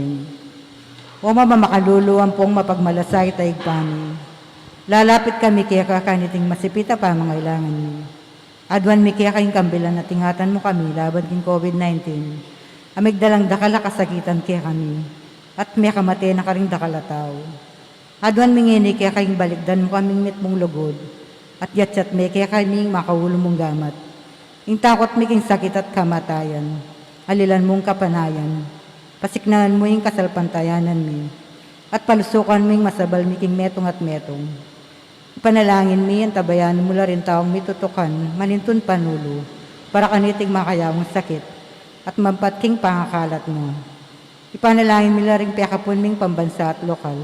O mamakaluluan pong mapagmalasay taig pami. Lalapit kami kaya kakaniting masipita pa mangailangan niyo. Adwan mi kaya kayong kambilan na tingatan mo kami laban king COVID-19. Amigdalang dakala kasakitan kaya kami. At may kamate na karing dakala tao. Adwan mingini kaya kayong balikdan mo kaming mitmong lugod. At yatsyat may kaya kaming makaulo mong gamat. Ing takot mi king sakit at kamatayan. Alilan mong kapanayan. Pasiknahan mo yung kasalpantayanan mi. At palusukan mo yung masabal mi king metong at metong. Ipanalangin mi ang tabayan mula rin taong mitutukan, manintun panulo, para kaniting makayawang sakit, at mampat king pangakalat mo. Ipanalangin mi rin piyakapun ming pambansa at lokal,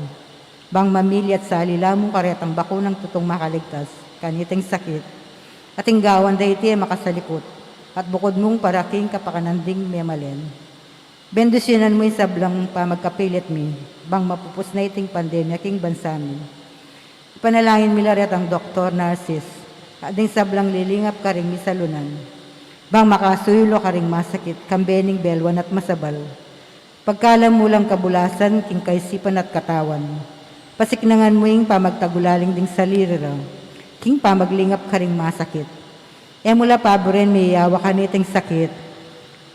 bang mamili at sali lamong karetang bakunang tutong makaligtas, kaniting sakit, at inggawan dahi makasalikot, at bukod mong paraking kapakananding memalen. Bendisyonan mo yung sablang pamagkapilit mi, bang mapupus na iting pandemya king bansa mi. Panalangin milaret ang Dr. Narcis, ading sablang lilingap karing misalunan, bang makasuyulo karing masakit, kambening belwan at masabal, pagkalam mulang kabulasan, king kaisipan at katawan, pasiknangan mo yung pamagtagulaling ding salirira, king pamaglingap karing masakit, mula paboren miyawa kaniting sakit,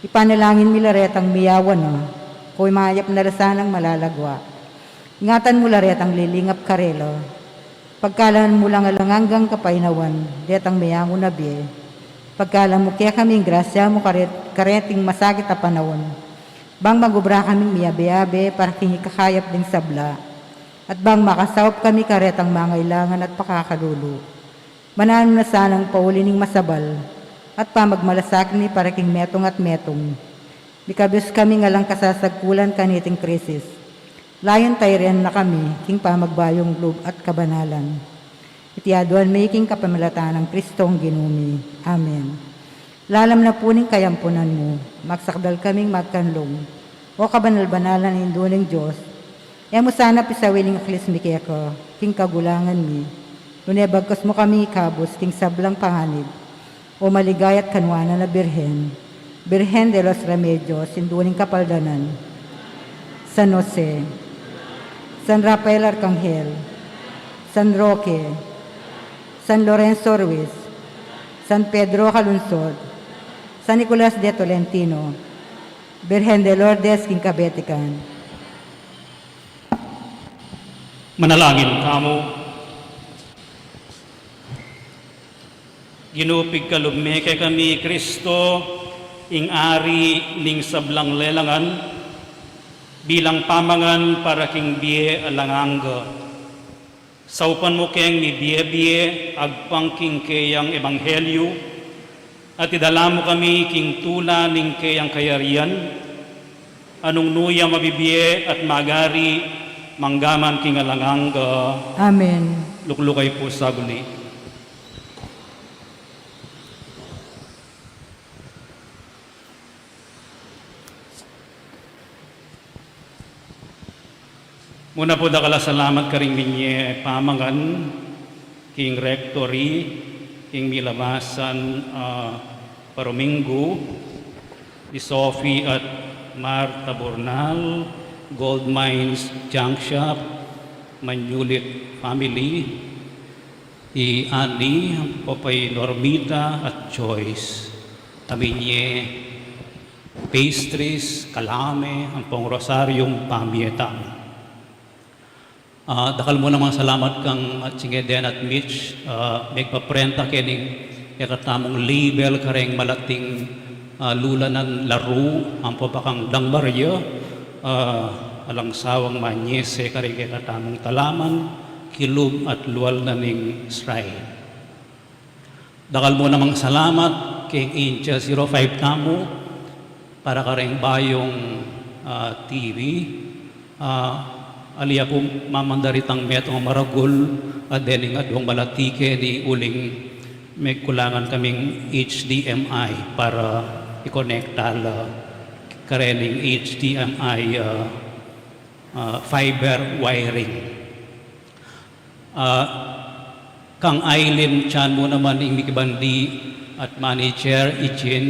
ipanalangin milaret ang miyawa na, kung mayap na rasanang malalagwa, ingatan mularet ang lilingap karelo, pagkalan mo lang alanganggang kapainawan, detang mayango na biye. Pagkalan mo kaya kaming grasya mo kareting masakit a panahon. Bang magubra kaming miyabe-yabe para kinikakayap ding sabla. At bang makasawap kami karetang mangailangan at pakakalulo. Manano na sanang paulining masabal. At pamagmalasak ni para king metong at metong. Bikabis kami nga lang kasasagpulan kaniting krisis. Layon tayo rin na kami, king pamagbayong loob at kabanalan. Itiyaduan may king kapamilatan ng Kristong ginumi. Amen. Lalam na puning kayampunan mo, magsakdal kaming magkanlong, o kabanal-banalan ng induning Diyos. Mo sana pisawiling aklis mi keko, king kagulangan mi. Lunebagkos mo kami ikabos, king sablang panganib, o maligayat kanwana na Birhen. Birhen de los Remedios, induning kapaldanan. San Jose, San Rafael Arcangel, San Roque, San Lorenzo Ruiz, San Pedro Calunsod, San Nicolas de Tolentino, Virgen de Lourdes, king Kabetikan. Manalangin kamo. Ginupig kalugme kay kami Kristo, ing ari ning sablang lelangan, bilang pamangan para king biye alanganga. Saupan mo keng ni biye-biye agpang king kayang ebanghelyo, at idala mo kami king tula ning kayang kayarian, anong nuya mabibiye at magari manggaman king alanganga. Amen. Luklukay po sa guli. Muna po dakala salamat karing minye pamangan, king rectory, king milamasan Paromingo, di Sophie at Marta Bornal, Gold Mines Junk Shop, Manulit Family, i Ani, Popay Normita at Joyce, Taminye, Pastries, Kalame, ang pong Rosaryong Pamietang. Dakal mo namang salamat kang Tsingeden at Mitch, magpaprenta kining ikatamong label kareng malating lula ng laro, ang papakang Dang Maria, alang sawang manyese kareng ikatamong talaman, kilub at luwal na ning shrine. Dakal mo namang salamat king Incha 05 tamo para kareng bayong TV, aliya po mamandaritang metong maragol at dening adwang malatike di uling may kulangan kaming HDMI para i-connectal karening HDMI fiber wiring. Kang Aileen Chan mo naman ing mikibandi at manager Ichin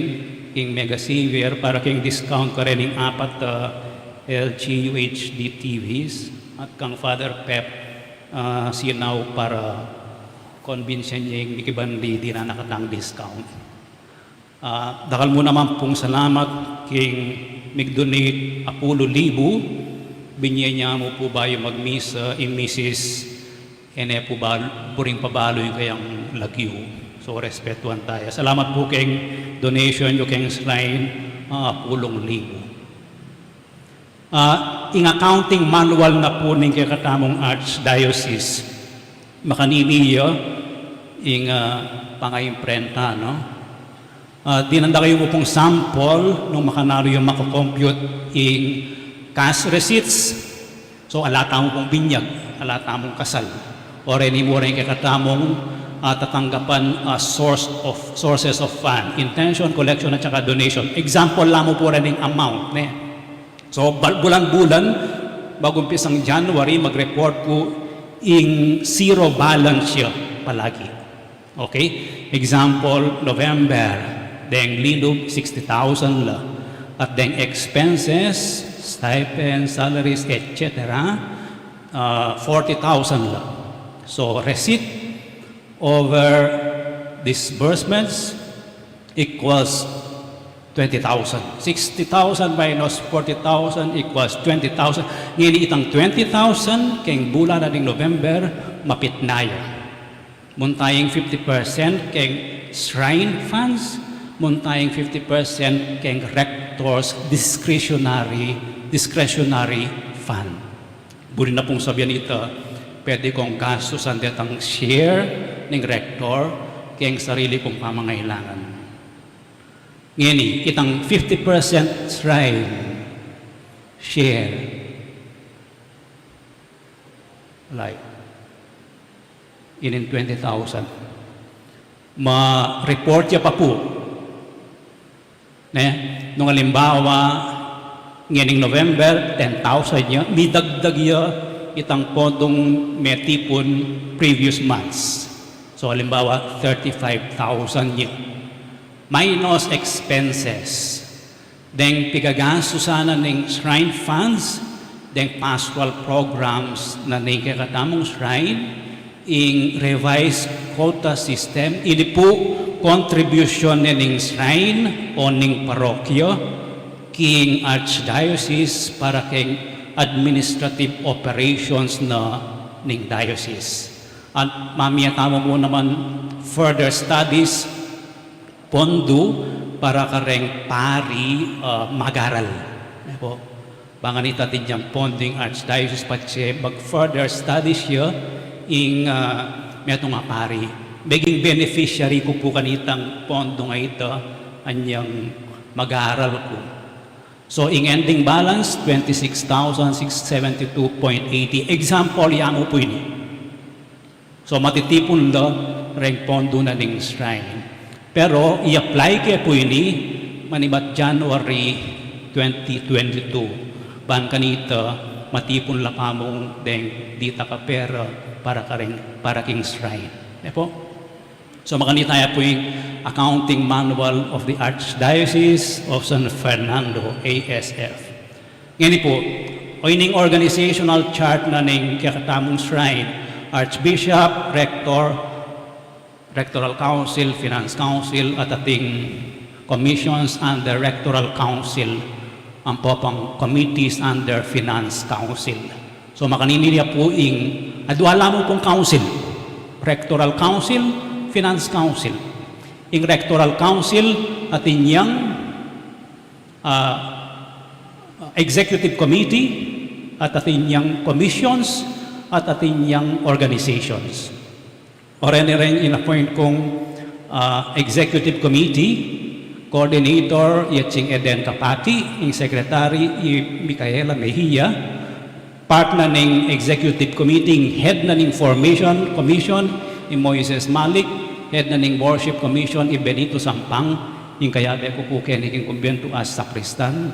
king Mega Savior para king discount ka rin ng 4 LG UHD TVs at kang Father Pep sinaw para convince niya yung mikibandi di na nakatang discount. Dakal mo naman pong salamat king migdonate Apollo Libu, binye niya mo po ba yung magmisa in Mrs. Ene po ba, buring pabalo yung kayang lagyo. So, respetuan tayo. Salamat po kayong donation yung kayong shrine, Apollo Libu. In accounting manual na po ng kakatamong Archdiocese, makaniniyo, yung pangayimprenta, no? Dinanda kayo mo pong sample nung makanaro yung makakompute in cash receipts. So, alata mo pong binyag, alata mong kasal. O rin mo rin kakatamong tatanggapan sources of fund, intention, collection, at saka donation. Example lang mo po rin yung amount. So, bulan-bulan, bago pisang January, mag-report ko in zero balance siya palagi. Okay? Example, November, deng lilob, 60,000 la. At deng expenses, stipends, salaries, etc., 40,000 la. So, receipt over disbursements equals 20,000. 60,000 minus 40,000 equals 20,000. Ngayon itang 20,000 keng bulan na ding November, mapitnaya. Muntayang 50% keng shrine funds, muntayang 50% keng rector's discretionary fund. Buri na pong sabihan ito, pwede kong gastusan detang share ng rector keng sarili kong pamangailangan. Ngayon, itang 50% shrine share. Like, in 20,000. Ma-report niya pa po. Nung halimbawa, ngayon November, 10,000 niya, midagdag niya itang pondong metipon previous months. So, halimbawa, 35,000 niya. Minus expenses. Then, pigagansto sana ng shrine funds, then pastoral programs na nagkakatamong shrine, in revised quota system, ini po contribution ng shrine o ng parokyo, king archdiocese para king administrative operations na ng diocese. At mamaya tamo mo naman further studies, pondo para kareng pari magaral. Po, banganita din yung ponding archdiocese pati mag-further studies siya in metong pari. Maging beneficiary ko po kanitang pondo nga ito anyang mag-aaral ko. So, in ending balance, 26,672.80. Example, yan po ini. So, matitipon lo reng pondo na ng shrine. Pero, i-apply kayo po ini manibat January 2022. Ban kanita, matipon la pamong deng dita ka pera para king shrine. Po? So, makanita po yung Accounting Manual of the Archdiocese of San Fernando, ASF. Ngayon po, o ining organizational chart na ng kakatamong shrine, Archbishop, Rector, Rectoral Council, Finance Council, at ating commissions under Rectoral Council, ang popang committees under Finance Council. So makaninilya po adwala mo pong council, Rectoral Council, Finance Council. Ing Rectoral Council at inyang Executive Committee at inyang commissions at inyang organizations. O rin in-appoint kong Executive Committee, Coordinator Yetching Eden Kapati, yung Secretary Micaela Mejia, partner ng Executive Committee, Head na ng Formation Commission, Moises Malik, Head na ng Worship Commission, Benito Sampang, yung kayabe ko po keniking kumbento as Sacristan,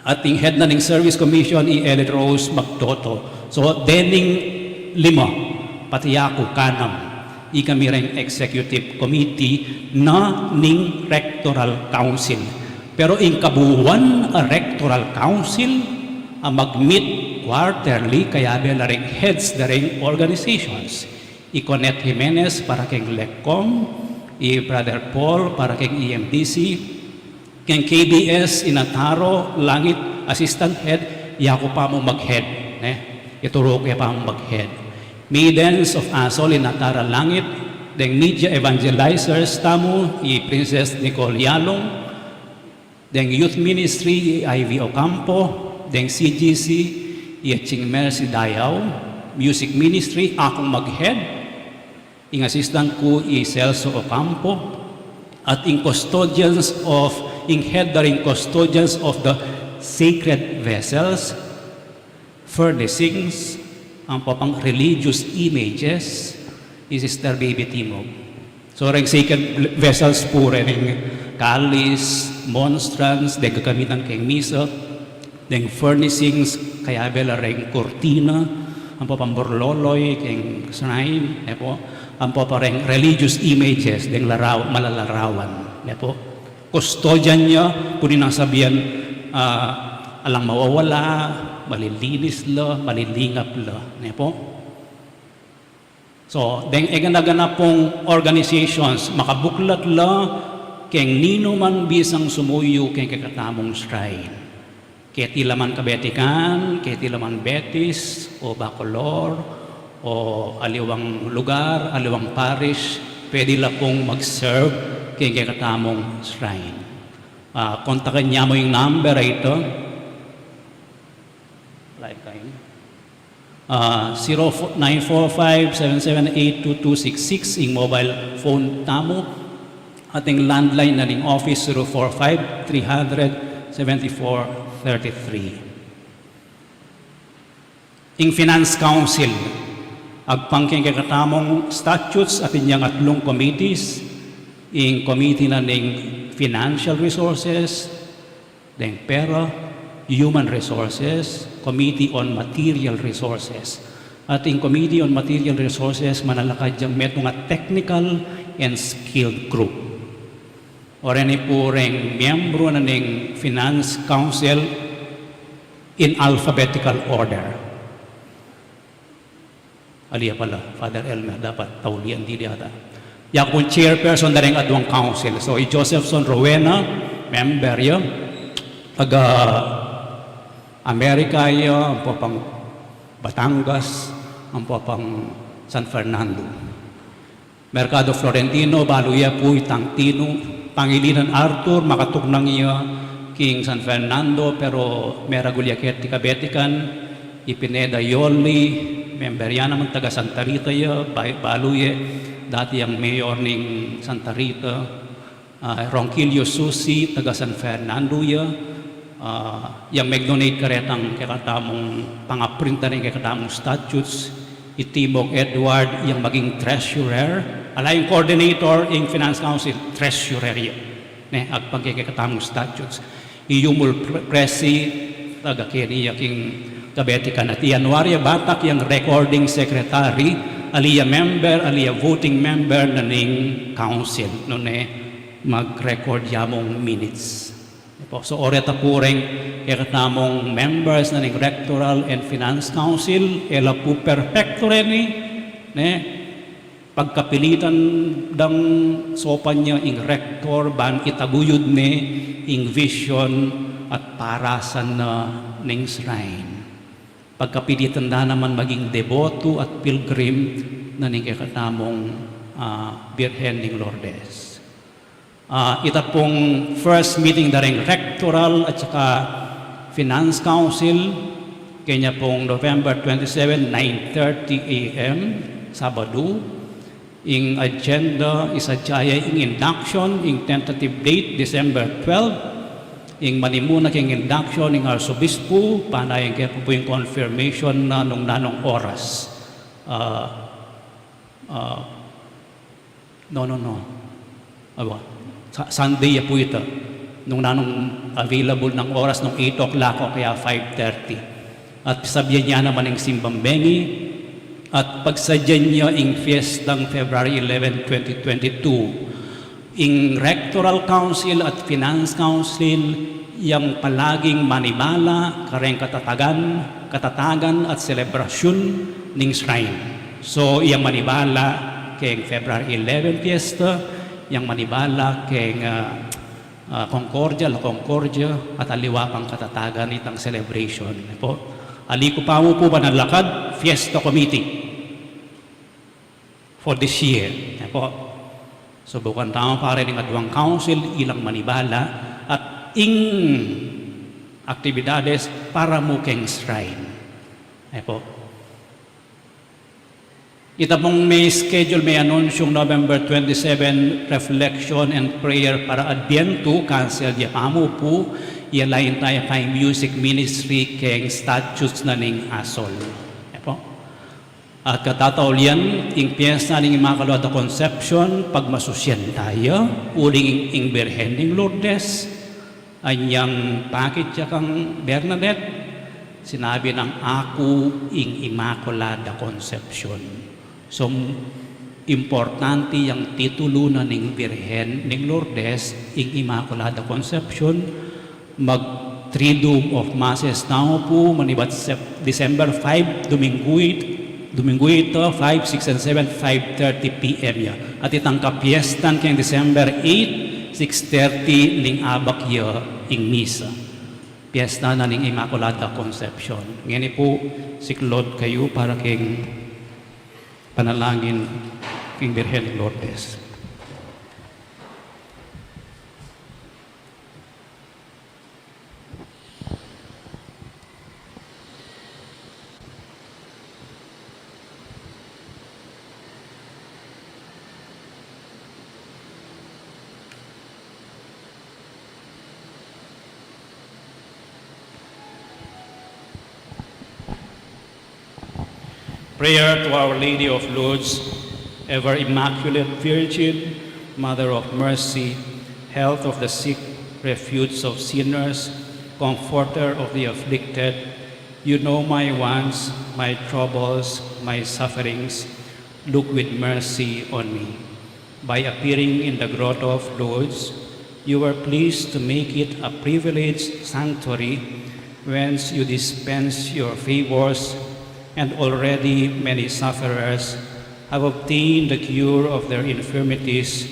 at yung Head na ng Service Commission, Ellie Rose Magtoto. So, dening 5, pati ako kanam, kami rin Executive Committee na ning Rectoral Council. Pero in kabuuan, a rectoral council, mag-meet quarterly, kaya bela rin heads na rin organizations. Iconet Jimenez para keng LECCOM, Brother Paul para keng EMDC, keng KBS Inataro, Langit, Assistant Head, yako pa mo mag-head. Ituro kaya pa mo mag-head. Maidens of Asol, Inatara, Langit, then Media Evangelizers, tamo, Princess Nicole Yalong, then Youth Ministry, Ivy Ocampo, then CGC, Ching Mercy Dayaw, Music Ministry, akong mag-head, ang assistant ko, Celso Ocampo, at in head na rin custodians of the sacred vessels, furnishings, ang papang religious images, Sister Baby Timog. So, rin sacred vessels po rin kalis, monstrance, de gagamitan kay misa, then furnishings, kaya bela rin cortina, ang papang borloloy, kay shrine, ang papang religious images, den malalarawan. Custodian niya, kunin ang sabihan, alang mawawala, malilinis la, malilingap la. So, den eganaganap pong organizations, makabuklat la, keng nino man bisang sumuyo keng kakatamong shrine. Keti laman kabetikan, keti laman Betis, o Bacolor, o aliwang lugar, aliwang parish, pwede lang pong mag-serve keng kakatamong shrine. Kontakin niya mo yung number ito. Like 0945-778-2266 yung mobile phone tamo. Ating landline na ning office 045-300-7433. Ing Finance Council, agpangking kakatamong statutes at inyang atlong committees, ing committee na ning Financial Resources, deng Pera, Human Resources, Committee on Material Resources. At ing Committee on Material Resources, manalakad yung metong technical and skilled group. O rin po rin miyembro na ng Finance Council in alphabetical order. Aliya pala, Father Elmer, dapat taulian di ata. Yak po chairperson na rin adwang council. So, Josephson Rowena, member yun. Amerika yun, ang po pang Batangas, ang po pang San Fernando. Mercado Florentino, Baluya po Tangtino, Pangilinan Arthur, makatugnang iya King San Fernando, pero Meragulyaket ti Kabetikan, Ipineda Yoli, member yan naman taga Santa Rita ya, Baluye, dati ang mayor ng Santa Rita, Ronquillo Susi, taga San Fernando ya, yung mag-donate karetang kakatamong pangaprint na rin kakatamong statutes, Itibok Edward, yung maging treasurer, yung coordinator in Finance Council, treasurer yun. Agpagkakatamong statutes. Iyumul Presi, taga Kiriya King Kabetikan. At Januarya Batak, yung recording secretary, aliya member, aliya voting member na ning council. Noon mag-record yamong minutes. So, oreta po rin ikatamong members na ng Rectoral and Finance Council, ela po perfecto rin pagkapilitan dang sopan niya ing rector, ban itaguyod ing vision at parasan na ning shrine. Pagkapilitan na naman maging deboto at pilgrim na ning ikatamong Birhen ning Lourdes. Ita pong first meeting na rin Rectoral at saka Finance Council, kanya pong November 27, 9:30 a.m. Sabado. Ing agenda isadjaya ing induction, ing tentative date December 12. Ing manimuna king induction ing Arsobispo, panayin kaya po yung confirmation na nung nanong oras. Sunday po ito. Nung nanong available ng oras nung 8 o'clock o kaya 5:30. At sabihan niya naman ng Simbambengi. At pagsadyan niya ing fiestang February 11, 2022. ing Rectoral Council at Finance Council yang palaging manibala kareng katatagan at selebrasyon ning shrine. So yang manibala keng February 11 fiesta, yang manibala keng Concordia, La Concordia at aliwa pang katatagan itang celebration. Po, aliko pa mo po ba nalakad Fiesta Committee for this year. Po, so bukan tao pare ng adwang council ilang manibala at ing aktibidades para mo keng shrine. Po, ita pong may schedule, may anunsyong November 27, reflection and prayer para Adviento, cancel di pamo po, ialain tayo kay music ministry keng statues na ning asol. Po. At katataol yan, ing piyesta ning Immaculada Conception, pagmasusyan tayo, uling ing Birhen ning Lourdes, anyang pakit siya kang Bernadette, sinabi ng ako ing Immaculada Conception. So, importante yung titulo na ning Birhen ning Lourdes ing Immaculada Conception. Mag Triduum of Masses tao po manibat December 5, Domingo ito, 5, 6, and 7, 5:30 p.m. ya. At itang kapiestan kayong December 8, 6:30 ning abak ya ing misa. Piesta na ning Immaculada Conception. Ngayon po, siklod kayo para kayong panalangin king Birhen Lourdes. Prayer to Our Lady of Lourdes, ever Immaculate Virgin, Mother of Mercy, health of the sick, refuge of sinners, comforter of the afflicted. You know my wants, my troubles, my sufferings. Look with mercy on me. By appearing in the grotto of Lourdes, you were pleased to make it a privileged sanctuary whence you dispense your favors, and already many sufferers have obtained the cure of their infirmities,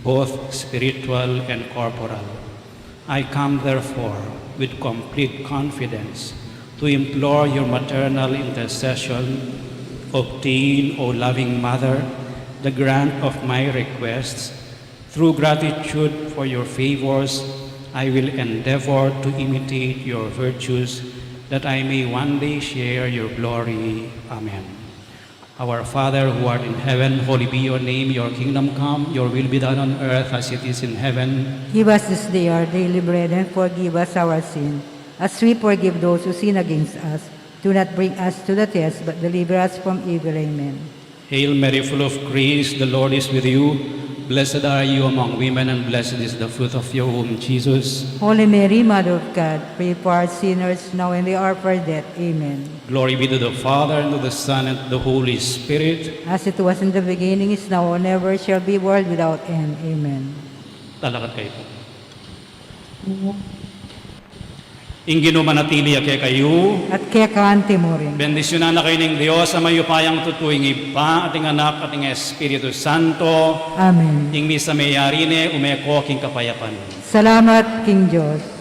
both spiritual and corporal. I come therefore with complete confidence to implore your maternal intercession. Obtain, O loving Mother, the grant of my requests. Through gratitude for your favors, I will endeavor to imitate your virtues, that I may one day share your glory. Amen. Our Father who art in heaven, holy be your name, your kingdom come, your will be done on earth as it is in heaven. Give us this day our daily bread, and forgive us our sin, as we forgive those who sin against us. Do not bring us to the test, but deliver us from evil. Amen. Hail Mary, full of grace, the Lord is with you. Blessed are you among women, and blessed is the fruit of your womb, Jesus. Holy Mary, Mother of God, pray for us sinners, now and the hour of our death. Amen. Glory be to the Father, and to the Son, and to the Holy Spirit. As it was in the beginning, is now, and ever shall be, world without end. Amen. Talakat kayo po. Ingino manatili ake kayo. At kaya kaante mo rin. Bendisyonan na kayo ng Diyos sa mayupayang tutuing iba, ating anak, ating Espiritu Santo. Amen. Ing misa mayari ne, umeko king kapayapan. Salamat, King Diyos.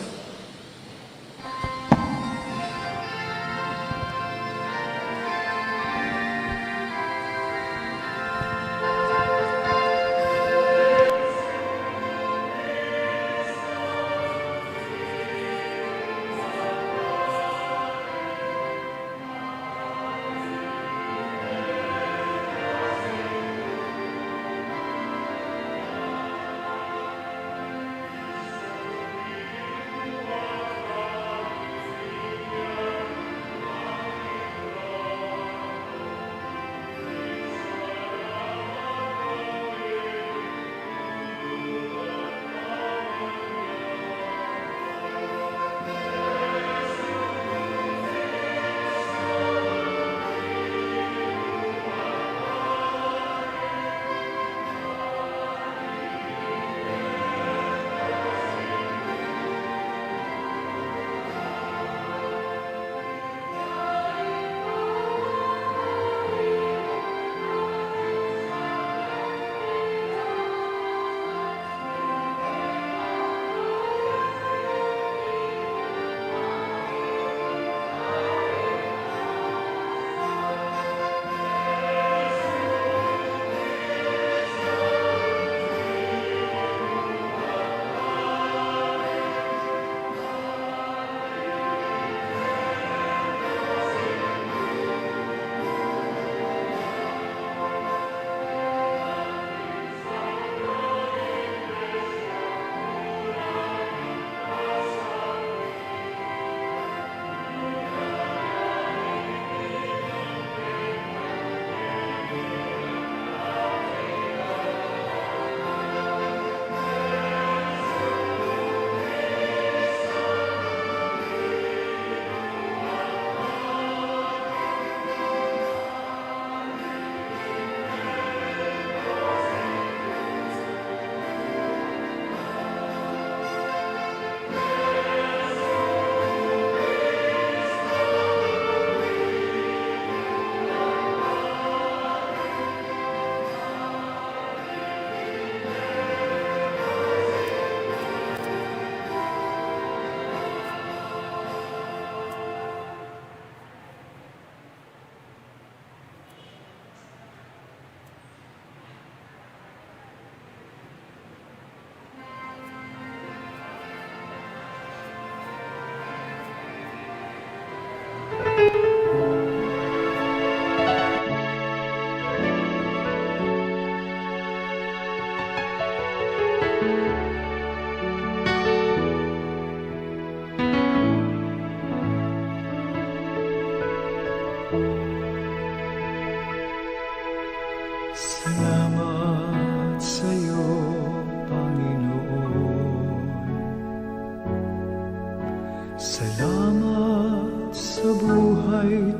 Salamat sa buhay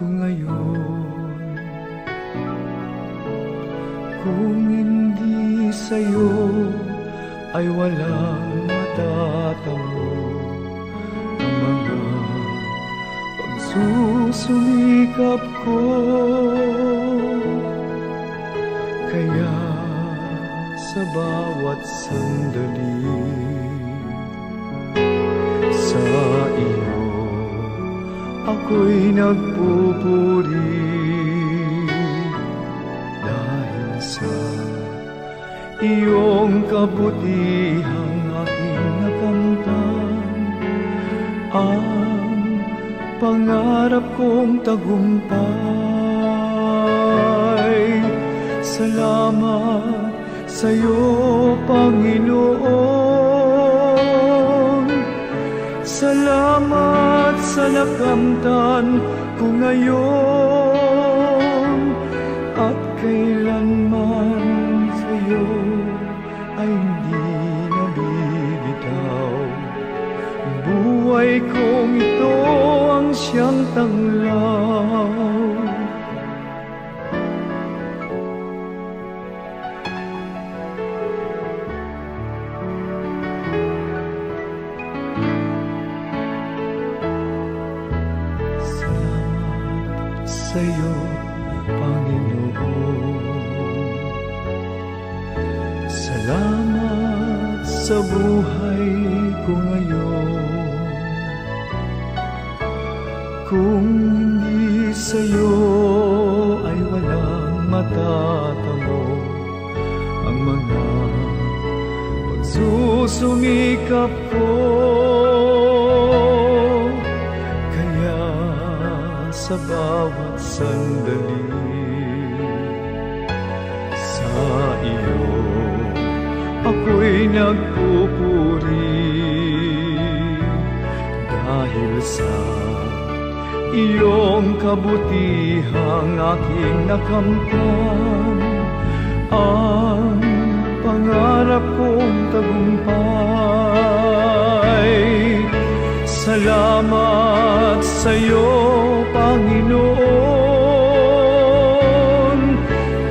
ko ngayon. Kung hindi sa'yo ay walang matatamo ang mga pagsusumikap ko. Kaya sa bawat sandali sa iyo ako'y nagpupuri dahil sa iyong kabutihang aking nakamtan ang pangarap kong tagumpay. Salamat sa'yo, Panginoon. Salamat sa nakamtan ko ngayon at kailanman sa'yo ay hindi nabibitaw. Buhay kong ito ang siyang tanglaw. Sa'yo, Panginoon. Salamat sa buhay ko ngayon. Kung hindi sa'yo ay walang matatamo ang mga pagsusumikap ko. Sa bawat sandali sa iyo ako'y nagpupuri dahil sa iyong kabutihang aking nakamtan ang pangarap kong tagumpay. Salamat sa'yo, Panginoon.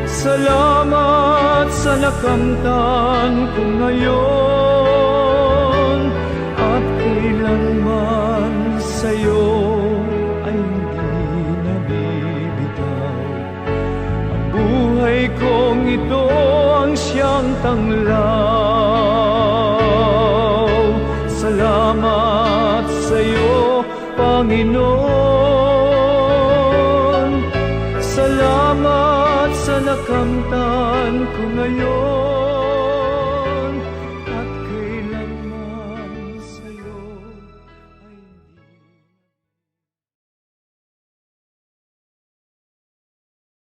Salamat sa nakamtan ko ngayon at kailanman sa'yo ay hindi nabibitaw. Ang buhay kong ito ang siyang tanglaw. Salamat sa'yo, Panginoon. Salamat sa nakamtan ko ngayon.